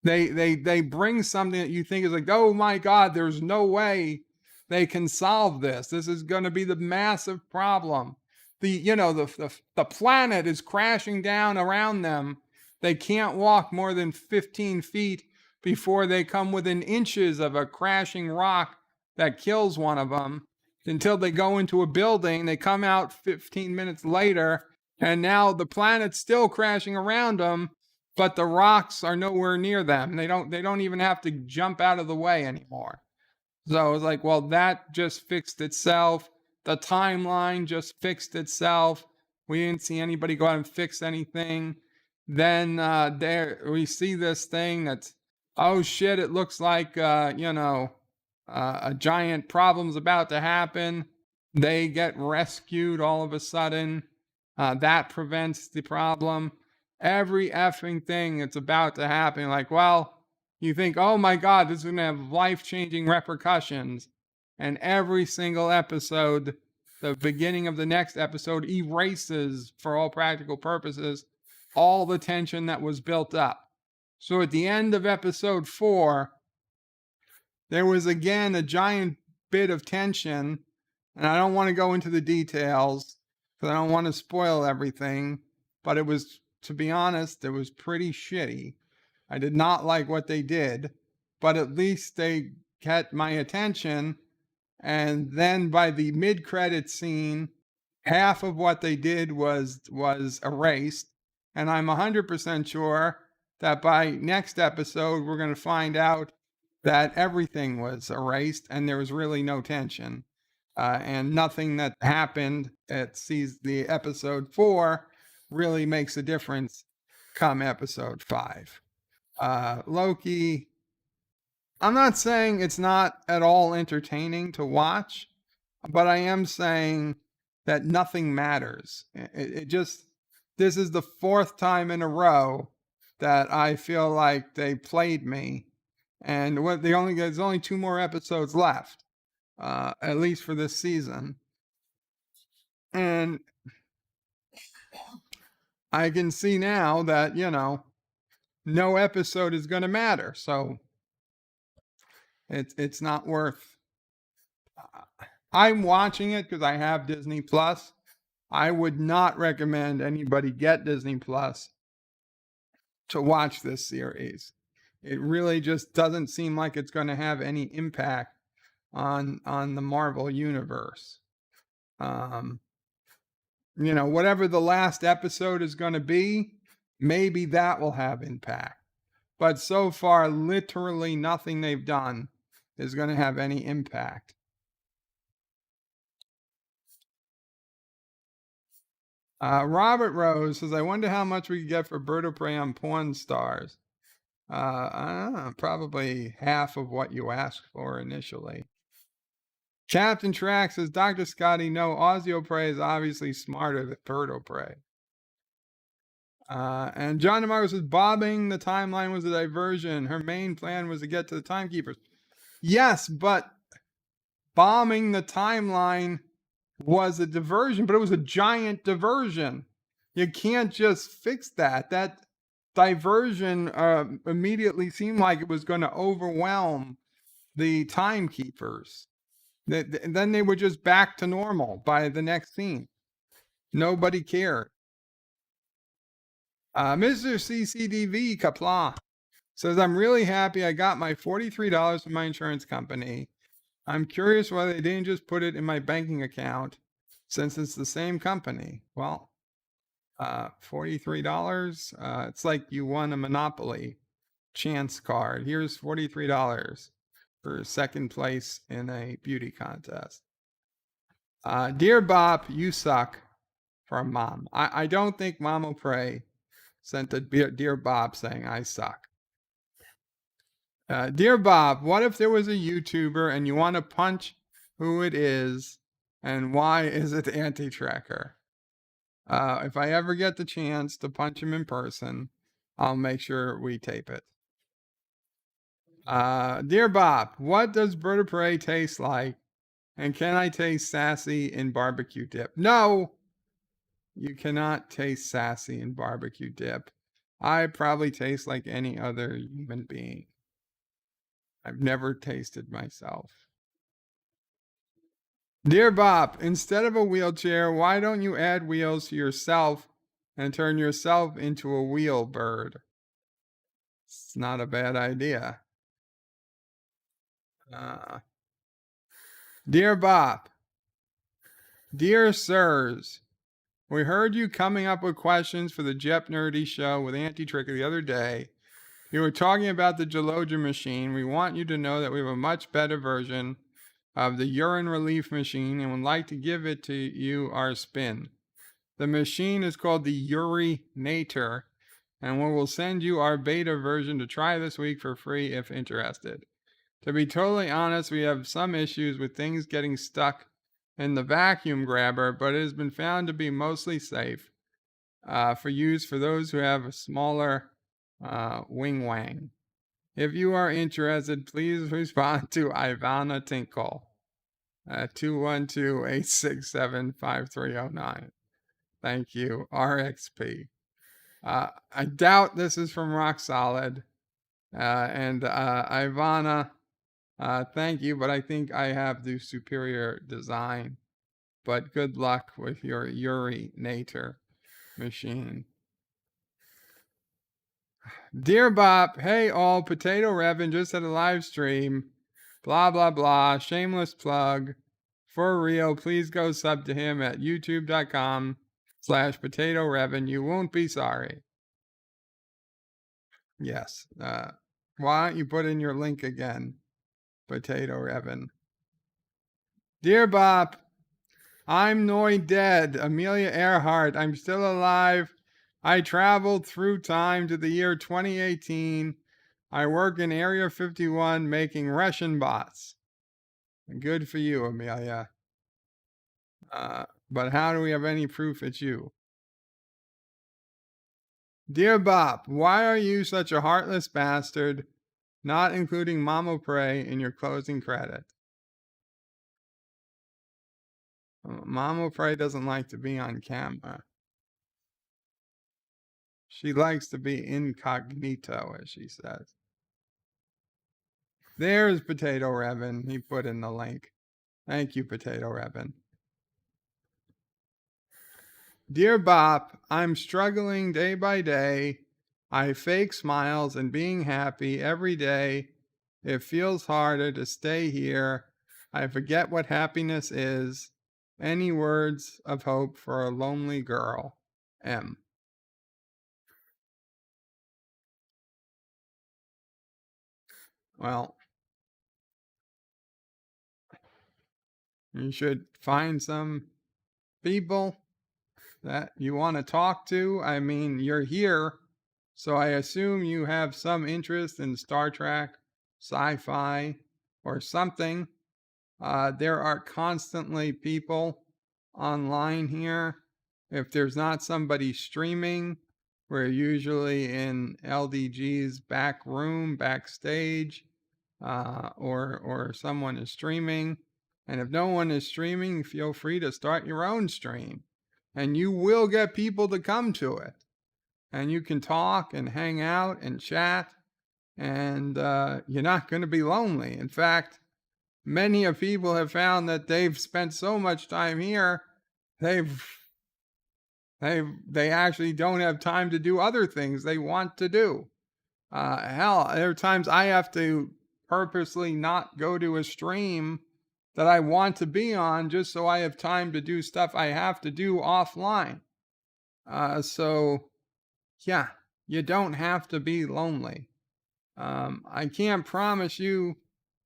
They bring something that you think is like, oh my God, there's no way they can solve this. This is going to be the massive problem. The planet is crashing down around them. They can't walk more than 15 feet before they come within inches of a crashing rock that kills one of them. Until they go into a building, they come out 15 minutes later, and now the planet's still crashing around them, but the rocks are nowhere near them. They don't even have to jump out of the way anymore. So it's like, well, that just fixed itself. The timeline just fixed itself. We didn't see anybody go out and fix anything. Then there we see this thing that's, oh shit, it looks like a giant problem's about to happen. They get rescued all of a sudden. That prevents the problem. Every effing thing that's about to happen, like, well, you think, oh my God, this is going to have life-changing repercussions. And every single episode, the beginning of the next episode erases, for all practical purposes, all the tension that was built up. So at the end of episode 4, there was again a giant bit of tension, and I don't want to go into the details because I don't want to spoil everything, but it was, to be honest, it was pretty shitty. I did not like what they did, but at least they kept my attention. And then by the mid-credit scene, half of what they did was erased. And I'm 100% sure that by next episode, we're going to find out that everything was erased and there was really no tension. And nothing that happened at the episode 4 really makes a difference come episode 5. Loki, I'm not saying it's not at all entertaining to watch, but I am saying that nothing matters. It just, this is the 4th time in a row that I feel like they played me. And there's only 2 more episodes left, at least for this season. And I can see now that, no episode is going to matter. So it's not worth. I'm watching it because I have Disney Plus. I would not recommend anybody get Disney Plus to watch this series. It really just doesn't seem like it's going to have any impact on the Marvel universe. Whatever the last episode is going to be, maybe that will have impact. But so far, literally nothing they've done is going to have any impact. Robert Rose says, I wonder how much we could get for Bird of Prey on Pawn Stars. Probably half of what you asked for initially. Captain Track says, Dr. Scotty, no, Ozio Prey is obviously smarter than Birdo Prey. And John DeMarco says, bobbing the timeline was a diversion. Her main plan was to get to the timekeepers. Yes, but bombing the timeline was a diversion, but it was a giant diversion. You can't just fix that. That diversion immediately seemed like it was going to overwhelm the timekeepers. Then they were just back to normal by the next scene. Nobody cared. Mr. CCDV Qapla says, I'm really happy I got my $43 from my insurance company. I'm curious why they didn't just put it in my banking account since it's the same company. Well, $43, it's like you won a Monopoly chance card. Here's $43 for second place in a beauty contest. Dear Bop, you suck, from Mom. I don't think Mom will pray sent a Dear Bop saying I suck. Dear Bob, what if there was a YouTuber and you want to punch who it is, and why is it Anti-Tracker? If I ever get the chance to punch him in person, I'll make sure we tape it. Dear Bob, what does Bird of Prey taste like? And can I taste sassy in barbecue dip? No, you cannot taste sassy in barbecue dip. I probably taste like any other human being. I've never tasted myself. Dear Bob, instead of a wheelchair, why don't you add wheels to yourself and turn yourself into a wheel bird? It's not a bad idea. Dear Bob, dear sirs, we heard you coming up with questions for the Jep Nerdy show with Anti-Tracker the other day. You were talking about the Gelogia machine. We want you to know that we have a much better version of the urine relief machine and would like to give it to you our spin. The machine is called the Urinator, and we will send you our beta version to try this week for free if interested. To be totally honest, we have some issues with things getting stuck in the vacuum grabber, but it has been found to be mostly safe for use for those who have a smaller wing wang. If you are interested, please respond to Ivana Tinkle at 212-867-5309. Thank you, RXP. I doubt this is from Rock Solid. And Ivana, thank you, but I think I have the superior design. But good luck with your urinator machine. Dear Bop, hey all, Potato Revan just had a live stream. Blah, blah, blah. Shameless plug. For real, please go sub to him at youtube.com/Potato Revan. You won't be sorry. Yes. Why don't you put in your link again? Potato Revan. Dear Bop, I'm Noy dead. Amelia Earhart. I'm still alive. I traveled through time to the year 2018. I work in Area 51 making Russian bots. Good for you, Amelia. But how do we have any proof it's you? Dear Bop, why are you such a heartless bastard, not including Mama Prey in your closing credit? Mama Prey doesn't like to be on camera. She likes to be incognito, as she says. There's Potato Revan. He put in the link. Thank you, Potato Revan. Dear Bop, I'm struggling day by day. I fake smiles and being happy every day. It feels harder to stay here. I forget what happiness is. Any words of hope for a lonely girl? M. Well, you should find some people that you want to talk to. I mean, you're here, so I assume you have some interest in Star Trek, sci-fi, or something. There are constantly people online here. If there's not somebody streaming, we're usually in LDG's back room, backstage, or someone is streaming. And if no one is streaming, feel free to start your own stream. And you will get people to come to it. And you can talk and hang out and chat. And you're not going to be lonely. In fact, many of people have found that they've spent so much time here, they actually don't have time to do other things they want to do. Hell, there are times I have to purposely not go to a stream that I want to be on just so I have time to do stuff I have to do offline. So yeah, you don't have to be lonely. I can't promise you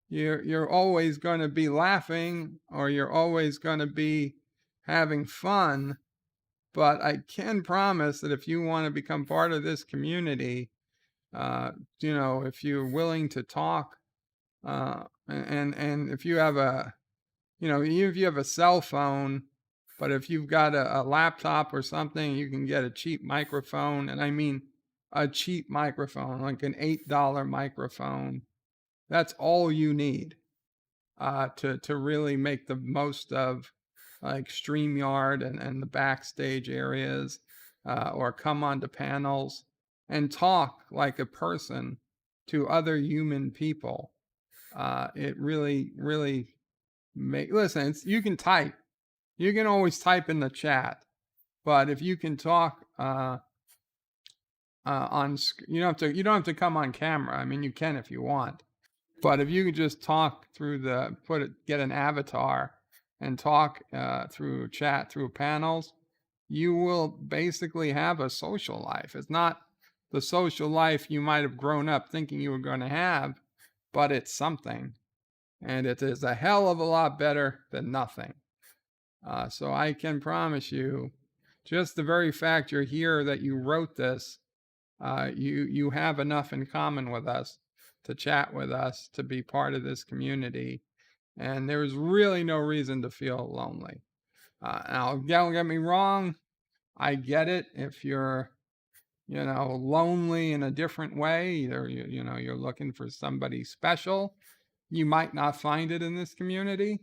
you're always going to be laughing or you're always going to be having fun, but I can promise that if you want to become part of this community, if you're willing to talk, and if you have even if you have a cell phone, but if you've got a laptop or something, you can get a cheap microphone, and I mean a cheap microphone, like an $8 microphone. That's all you need to really make the most of like StreamYard and the backstage areas, or come onto panels and talk like a person to other human people. It really, really listen, you can type. You can always type in the chat, but if you can talk you don't have to come on camera. I mean, you can if you want. But if you could just talk through get an avatar and talk through chat, through panels, you will basically have a social life. It's not the social life you might have grown up thinking you were going to have, but it's something. And it is a hell of a lot better than nothing. So I can promise you, just the very fact you're here, that you wrote this, you have enough in common with us to chat with us, to be part of this community. And there's really no reason to feel lonely. Now, don't get me wrong. I get it if you're, lonely in a different way. Either, you're looking for somebody special. You might not find it in this community.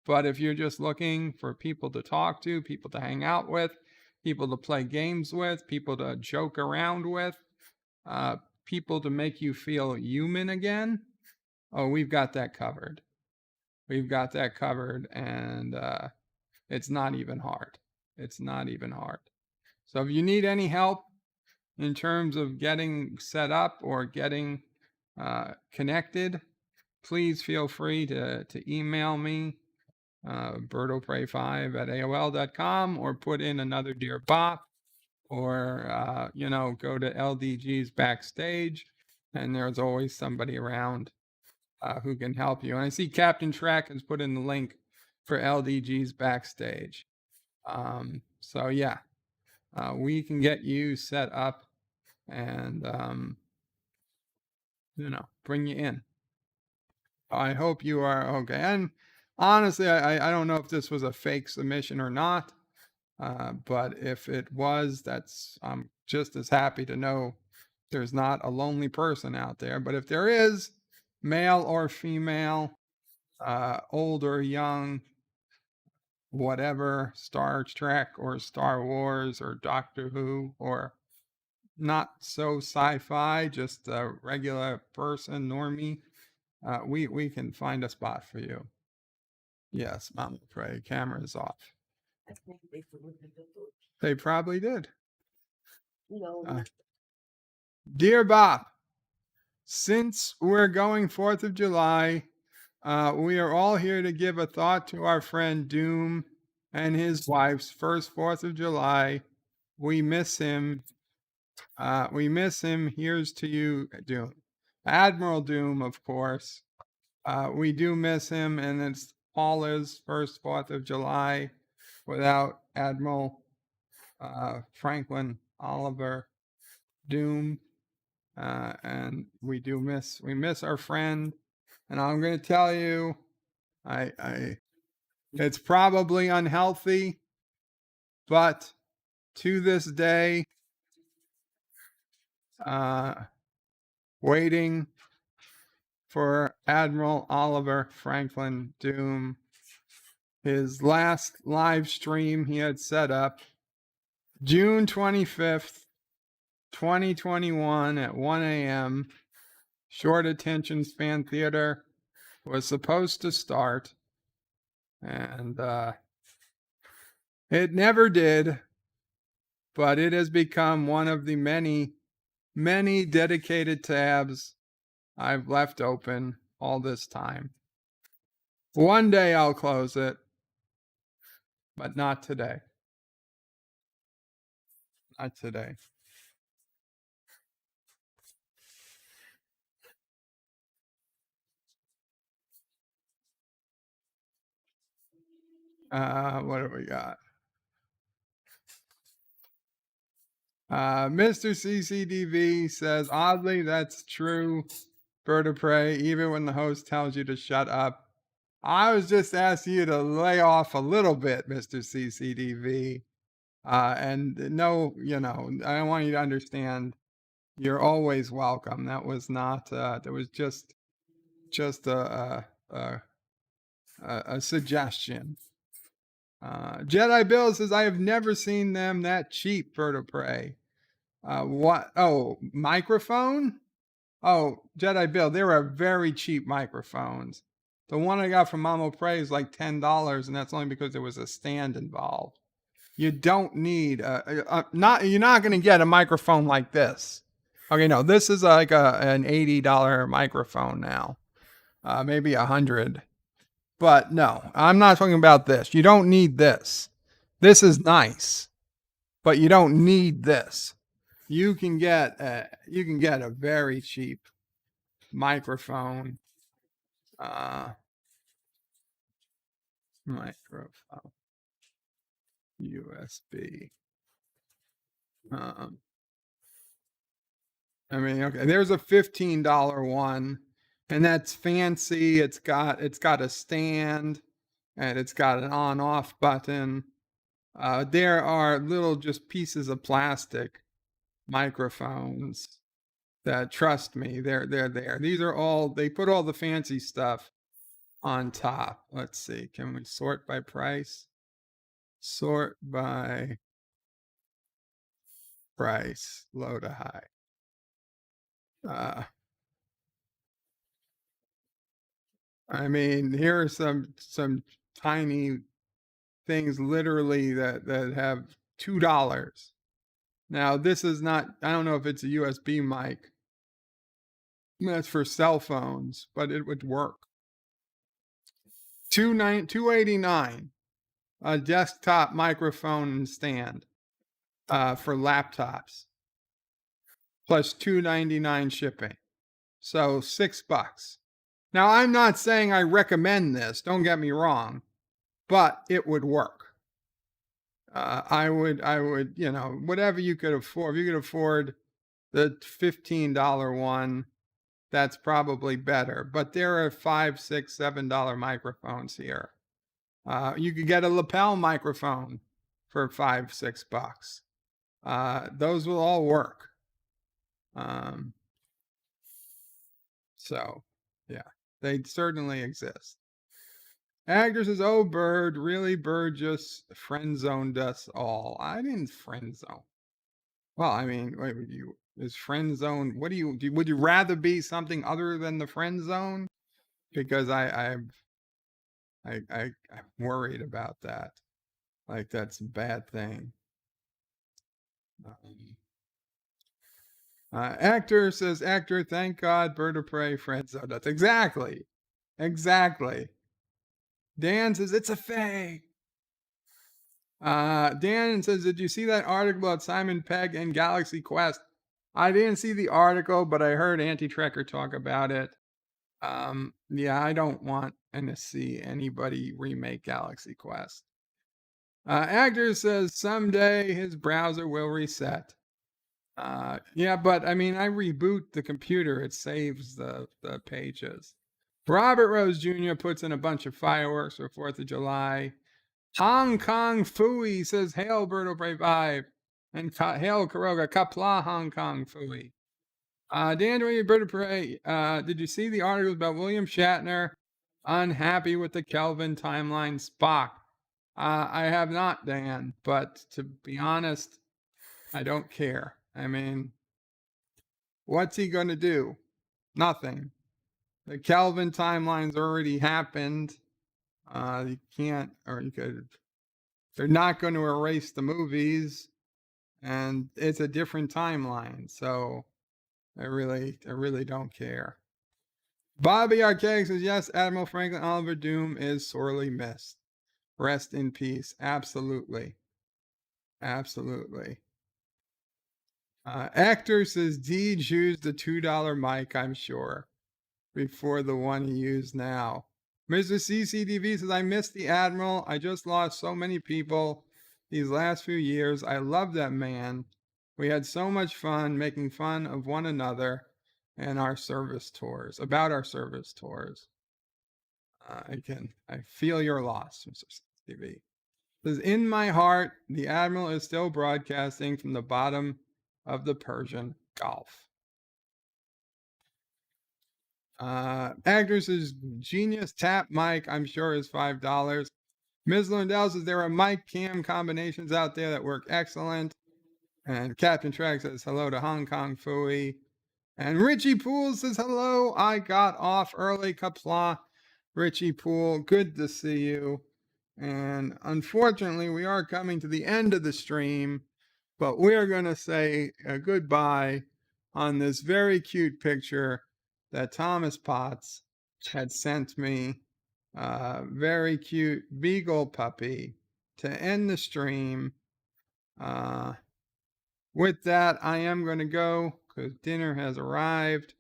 But if you're just looking for people to talk to, people to hang out with, people to play games with, people to joke around with, people to make you feel human again, oh, we've got that covered. We've got that covered, and it's not even hard. It's not even hard. So if you need any help in terms of getting set up or getting connected, please feel free to email me, bertopray5@aol.com, or put in another Dear Bop, or go to LDG's backstage, and there's always somebody around who can help you. And I see Captain Track has put in the link for LDG's backstage. So yeah, we can get you set up and bring you in. I hope you are okay. And honestly, I don't know if this was a fake submission or not, but if it was, I'm just as happy to know there's not a lonely person out there. But if there is, male or female, old or young, whatever, Star Trek or Star Wars or Doctor Who, or not so sci-fi, just a regular person, normie, we can find a spot for you. Yes, Mama Pray, camera's off. I think they forgot to do it. They probably did. No. Dear Bop, since we're going 4th of July, we are all here to give a thought to our friend Doom and his wife's first 4th of July. We miss him. Here's to you, Doom. Admiral Doom, of course. We do miss him, and it's Paula's first 4th of July without Admiral Franklin Oliver Doom. And we miss our friend. And I'm going to tell you, it's probably unhealthy, but to this day, waiting for Admiral Oliver Franklin Doom, his last live stream he had set up June 25th, 2021 at 1 a.m. Short attention span theater was supposed to start, and it never did, but it has become one of the many, many dedicated tabs I've left open all this time. One day I'll close it, but not today. Not today. What do we got? Mr. CCDV says, oddly, that's true. Bird of prey, even when the host tells you to shut up. I was just asking you to lay off a little bit, Mr. CCDV. And no, I want you to understand you're always welcome. That was not, that was just a suggestion. Jedi Bill says, I have never seen them that cheap, Bird of prey. What? Oh, microphone? Oh, Jedi Bill, they were very cheap microphones. The one I got from Mama Prey is like $10, and that's only because there was a stand involved. You don't need you're not going to get a microphone like this. Okay, no, this is like an $80 microphone now, maybe $100. But no, I'm not talking about this. You don't need this. This is nice, but you don't need this. You can get a very cheap microphone. Microphone. USB. I mean, okay, there's a $15 one, and that's fancy. It's got a stand, and it's got an on-off button. There are little just pieces of plastic microphones that, trust me, they're there. These are all, they put all the fancy stuff on top. Let's see, can we sort by price? Sort by price, low to high. I mean, here are some tiny things literally that have $2. Now, this is not, I don't know if it's a USB mic. That's for cell phones, but it would work. $289, a desktop microphone and stand for laptops, plus $2.99 shipping. So $6. Now, I'm not saying I recommend this, don't get me wrong, but it would work. I would, whatever you could afford. If you could afford the $15 one, that's probably better. But there are $5, $6, $7 microphones here. You could get a lapel microphone for $5, $6. Those will all work. So, yeah, they certainly exist. Agner says, oh, Bird, really? Bird just friend zoned us all. I didn't friend zone. Well, I mean, is friend zone, would you rather be something other than the friend zone? Because I'm worried about that. Like, that's a bad thing. Actor says, actor, thank God, bird of prey, Fred Zodas. Exactly. Exactly. Dan says, it's a fake. Dan says, did you see that article about Simon Pegg and Galaxy Quest? I didn't see the article, but I heard Anti-Trekker talk about it. Yeah, I don't want to see anybody remake Galaxy Quest. Actor says, someday his browser will reset. Yeah, but I mean, I reboot the computer, it saves the pages. Robert Rose Jr. puts in a bunch of fireworks for 4th of July. Hong Kong Fooey says, hail Birdo Brave 5. And hail Caroga, Qapla Hong Kong Fooey. Dan Birdo Prey, did you see the articles about William Shatner unhappy with the Kelvin timeline Spock? I have not, Dan, but to be honest, I don't care. I mean, what's he going to do? Nothing. The Kelvin timeline's already happened. You can't, or you could, they're not going to erase the movies, and it's a different timeline. So I really don't care. Bobby Archaic says, yes, Admiral Franklin Oliver Doom is sorely missed. Rest in peace. Absolutely. Absolutely. Actor says, Deej used the $2 mic, I'm sure, before the one he used now. Mr. CCTV says, I miss the Admiral. I just lost so many people these last few years. I love that man. We had so much fun making fun of one another and our service tours, about our service tours. I feel your loss, Mr. CCTV. Says, in my heart, the Admiral is still broadcasting from the bottom of the Persian Gulf. Actor says, genius tap mic, I'm sure is $5. Ms. Lundell says, there are mic cam combinations out there that work excellent. And Captain Track says, hello to Hong Kong Fooey. And Richie Poole says, hello, I got off early, Qapla. Richie Poole, good to see you. And unfortunately, we are coming to the end of the stream, but we're going to say goodbye on this very cute picture that Thomas Potts had sent me. Very cute beagle puppy to end the stream. With that, I am going to go because dinner has arrived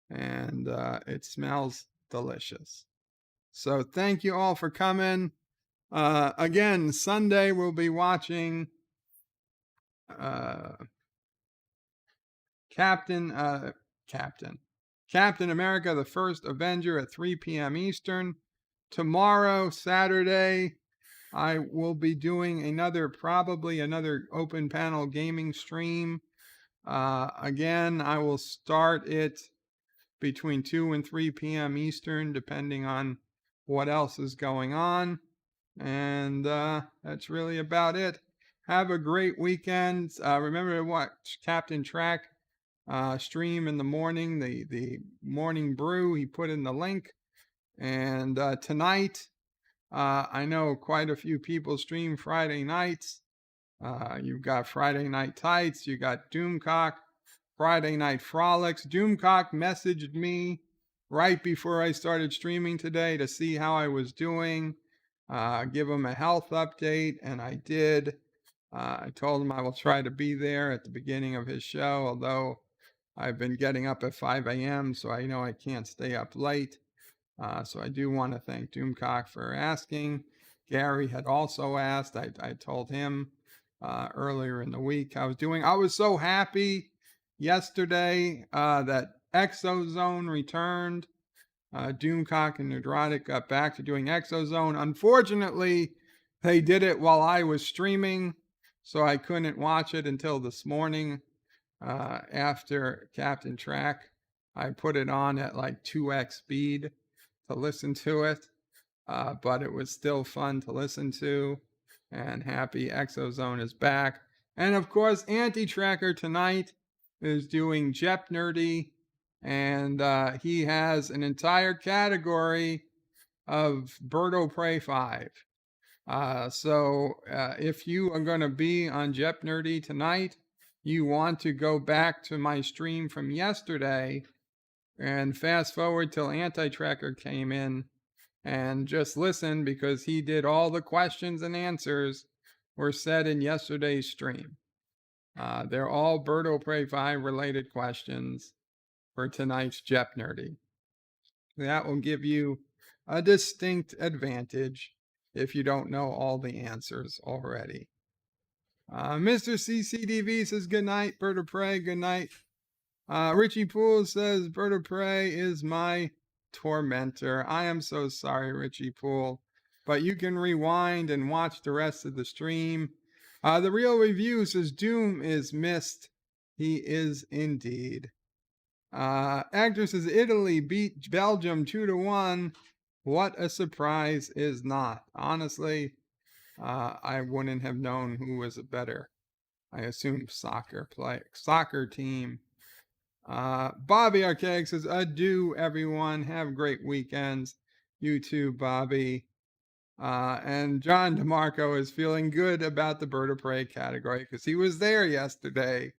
and it smells delicious. So thank you all for coming. Again, Sunday we'll be watching Captain America, the First Avenger at 3 p.m. Eastern. Tomorrow, Saturday, I will be doing probably another open panel gaming stream. Again, I will start it between 2 and 3 p.m. Eastern, depending on what else is going on. And that's really about it. Have a great weekend. Remember to watch Captain Track stream in the morning, the morning brew. He put in the link. And tonight, I know quite a few people stream Friday nights. You've got Friday Night Tights. You got Doomcock, Friday Night Frolics. Doomcock messaged me right before I started streaming today to see how I was doing, give him a health update, and I did. I told him I will try to be there at the beginning of his show, although I've been getting up at 5 a.m., so I know I can't stay up late. So I do want to thank Doomcock for asking. Gary had also asked. I told him earlier in the week I was doing. I was so happy yesterday that Exozone returned. Doomcock and Neurotic got back to doing Exozone. Unfortunately, they did it while I was streaming, so I couldn't watch it until this morning after Captain Track. I put it on at like 2x speed to listen to it, but it was still fun to listen to, and happy Exozone is back. And of course, Anti-Tracker tonight is doing Jep Nerdy, and he has an entire category of Birdo Prey 5. So if you are going to be on Jep Nerdy tonight, you want to go back to my stream from yesterday and fast forward till Anti-Tracker came in and just listen, because he did all the questions and answers were said in yesterday's stream. They're all Birdo Prey 5 related questions for tonight's Jep Nerdy. That will give you a distinct advantage if you don't know all the answers already. Mr. CCDV says good night, Bird of Prey, good night. Richie Poole says Bird of Prey is my tormentor. I am so sorry, Richie Poole, but you can rewind and watch the rest of the stream. The Real Review says Doom is missed. He is indeed. Actor says Italy beat Belgium 2-1. What a surprise is not. Honestly, I wouldn't have known who was a better, I assume, soccer team. Bobby Archaic says, adieu, everyone. Have great weekends. You too, Bobby. And John DeMarco is feeling good about the Bird of Prey category because he was there yesterday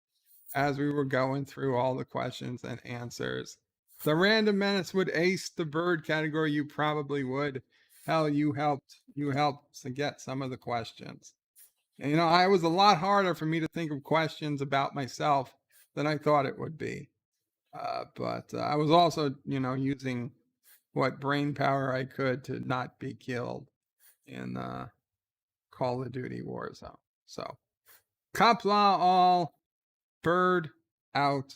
as we were going through all the questions and answers. The Random Menace would ace the bird category. You probably would. Hell, you helped to get some of the questions. And, it was a lot harder for me to think of questions about myself than I thought it would be. But I was also, using what brain power I could to not be killed in Call of Duty Warzone. So, Qapla all, bird out.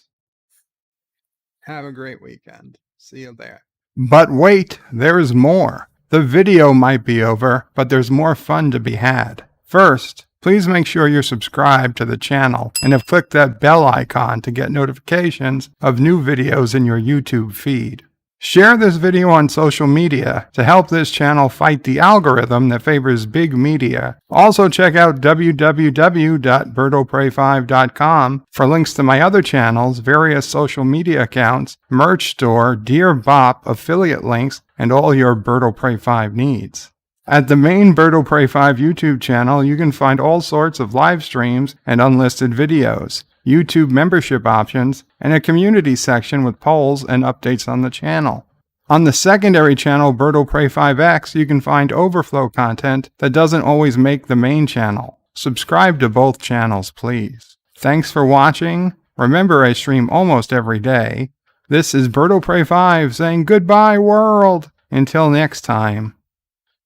Have a great weekend. See you there. But wait, there's more. The video might be over, but there's more fun to be had. First, please make sure you're subscribed to the channel and have clicked that bell icon to get notifications of new videos in your YouTube feed. Share this video on social media to help this channel fight the algorithm that favors big media. Also check out www.birdoprey5.com for links to my other channels, various social media accounts, merch store, Dear Bop, affiliate links, and all your Birdo Prey 5 needs. At the main Birdo Prey 5 YouTube channel, you can find all sorts of live streams and unlisted videos, YouTube membership options, and a community section with polls and updates on the channel. On the secondary channel, Birdo Prey 5X, you can find overflow content that doesn't always make the main channel. Subscribe to both channels, please. Thanks for watching. Remember, I stream almost every day. This is Birdo Prey 5 saying goodbye, world. Until next time.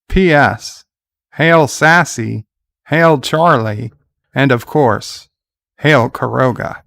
P.S. Hail Sassy, hail Charlie, and of course, hail Caroga.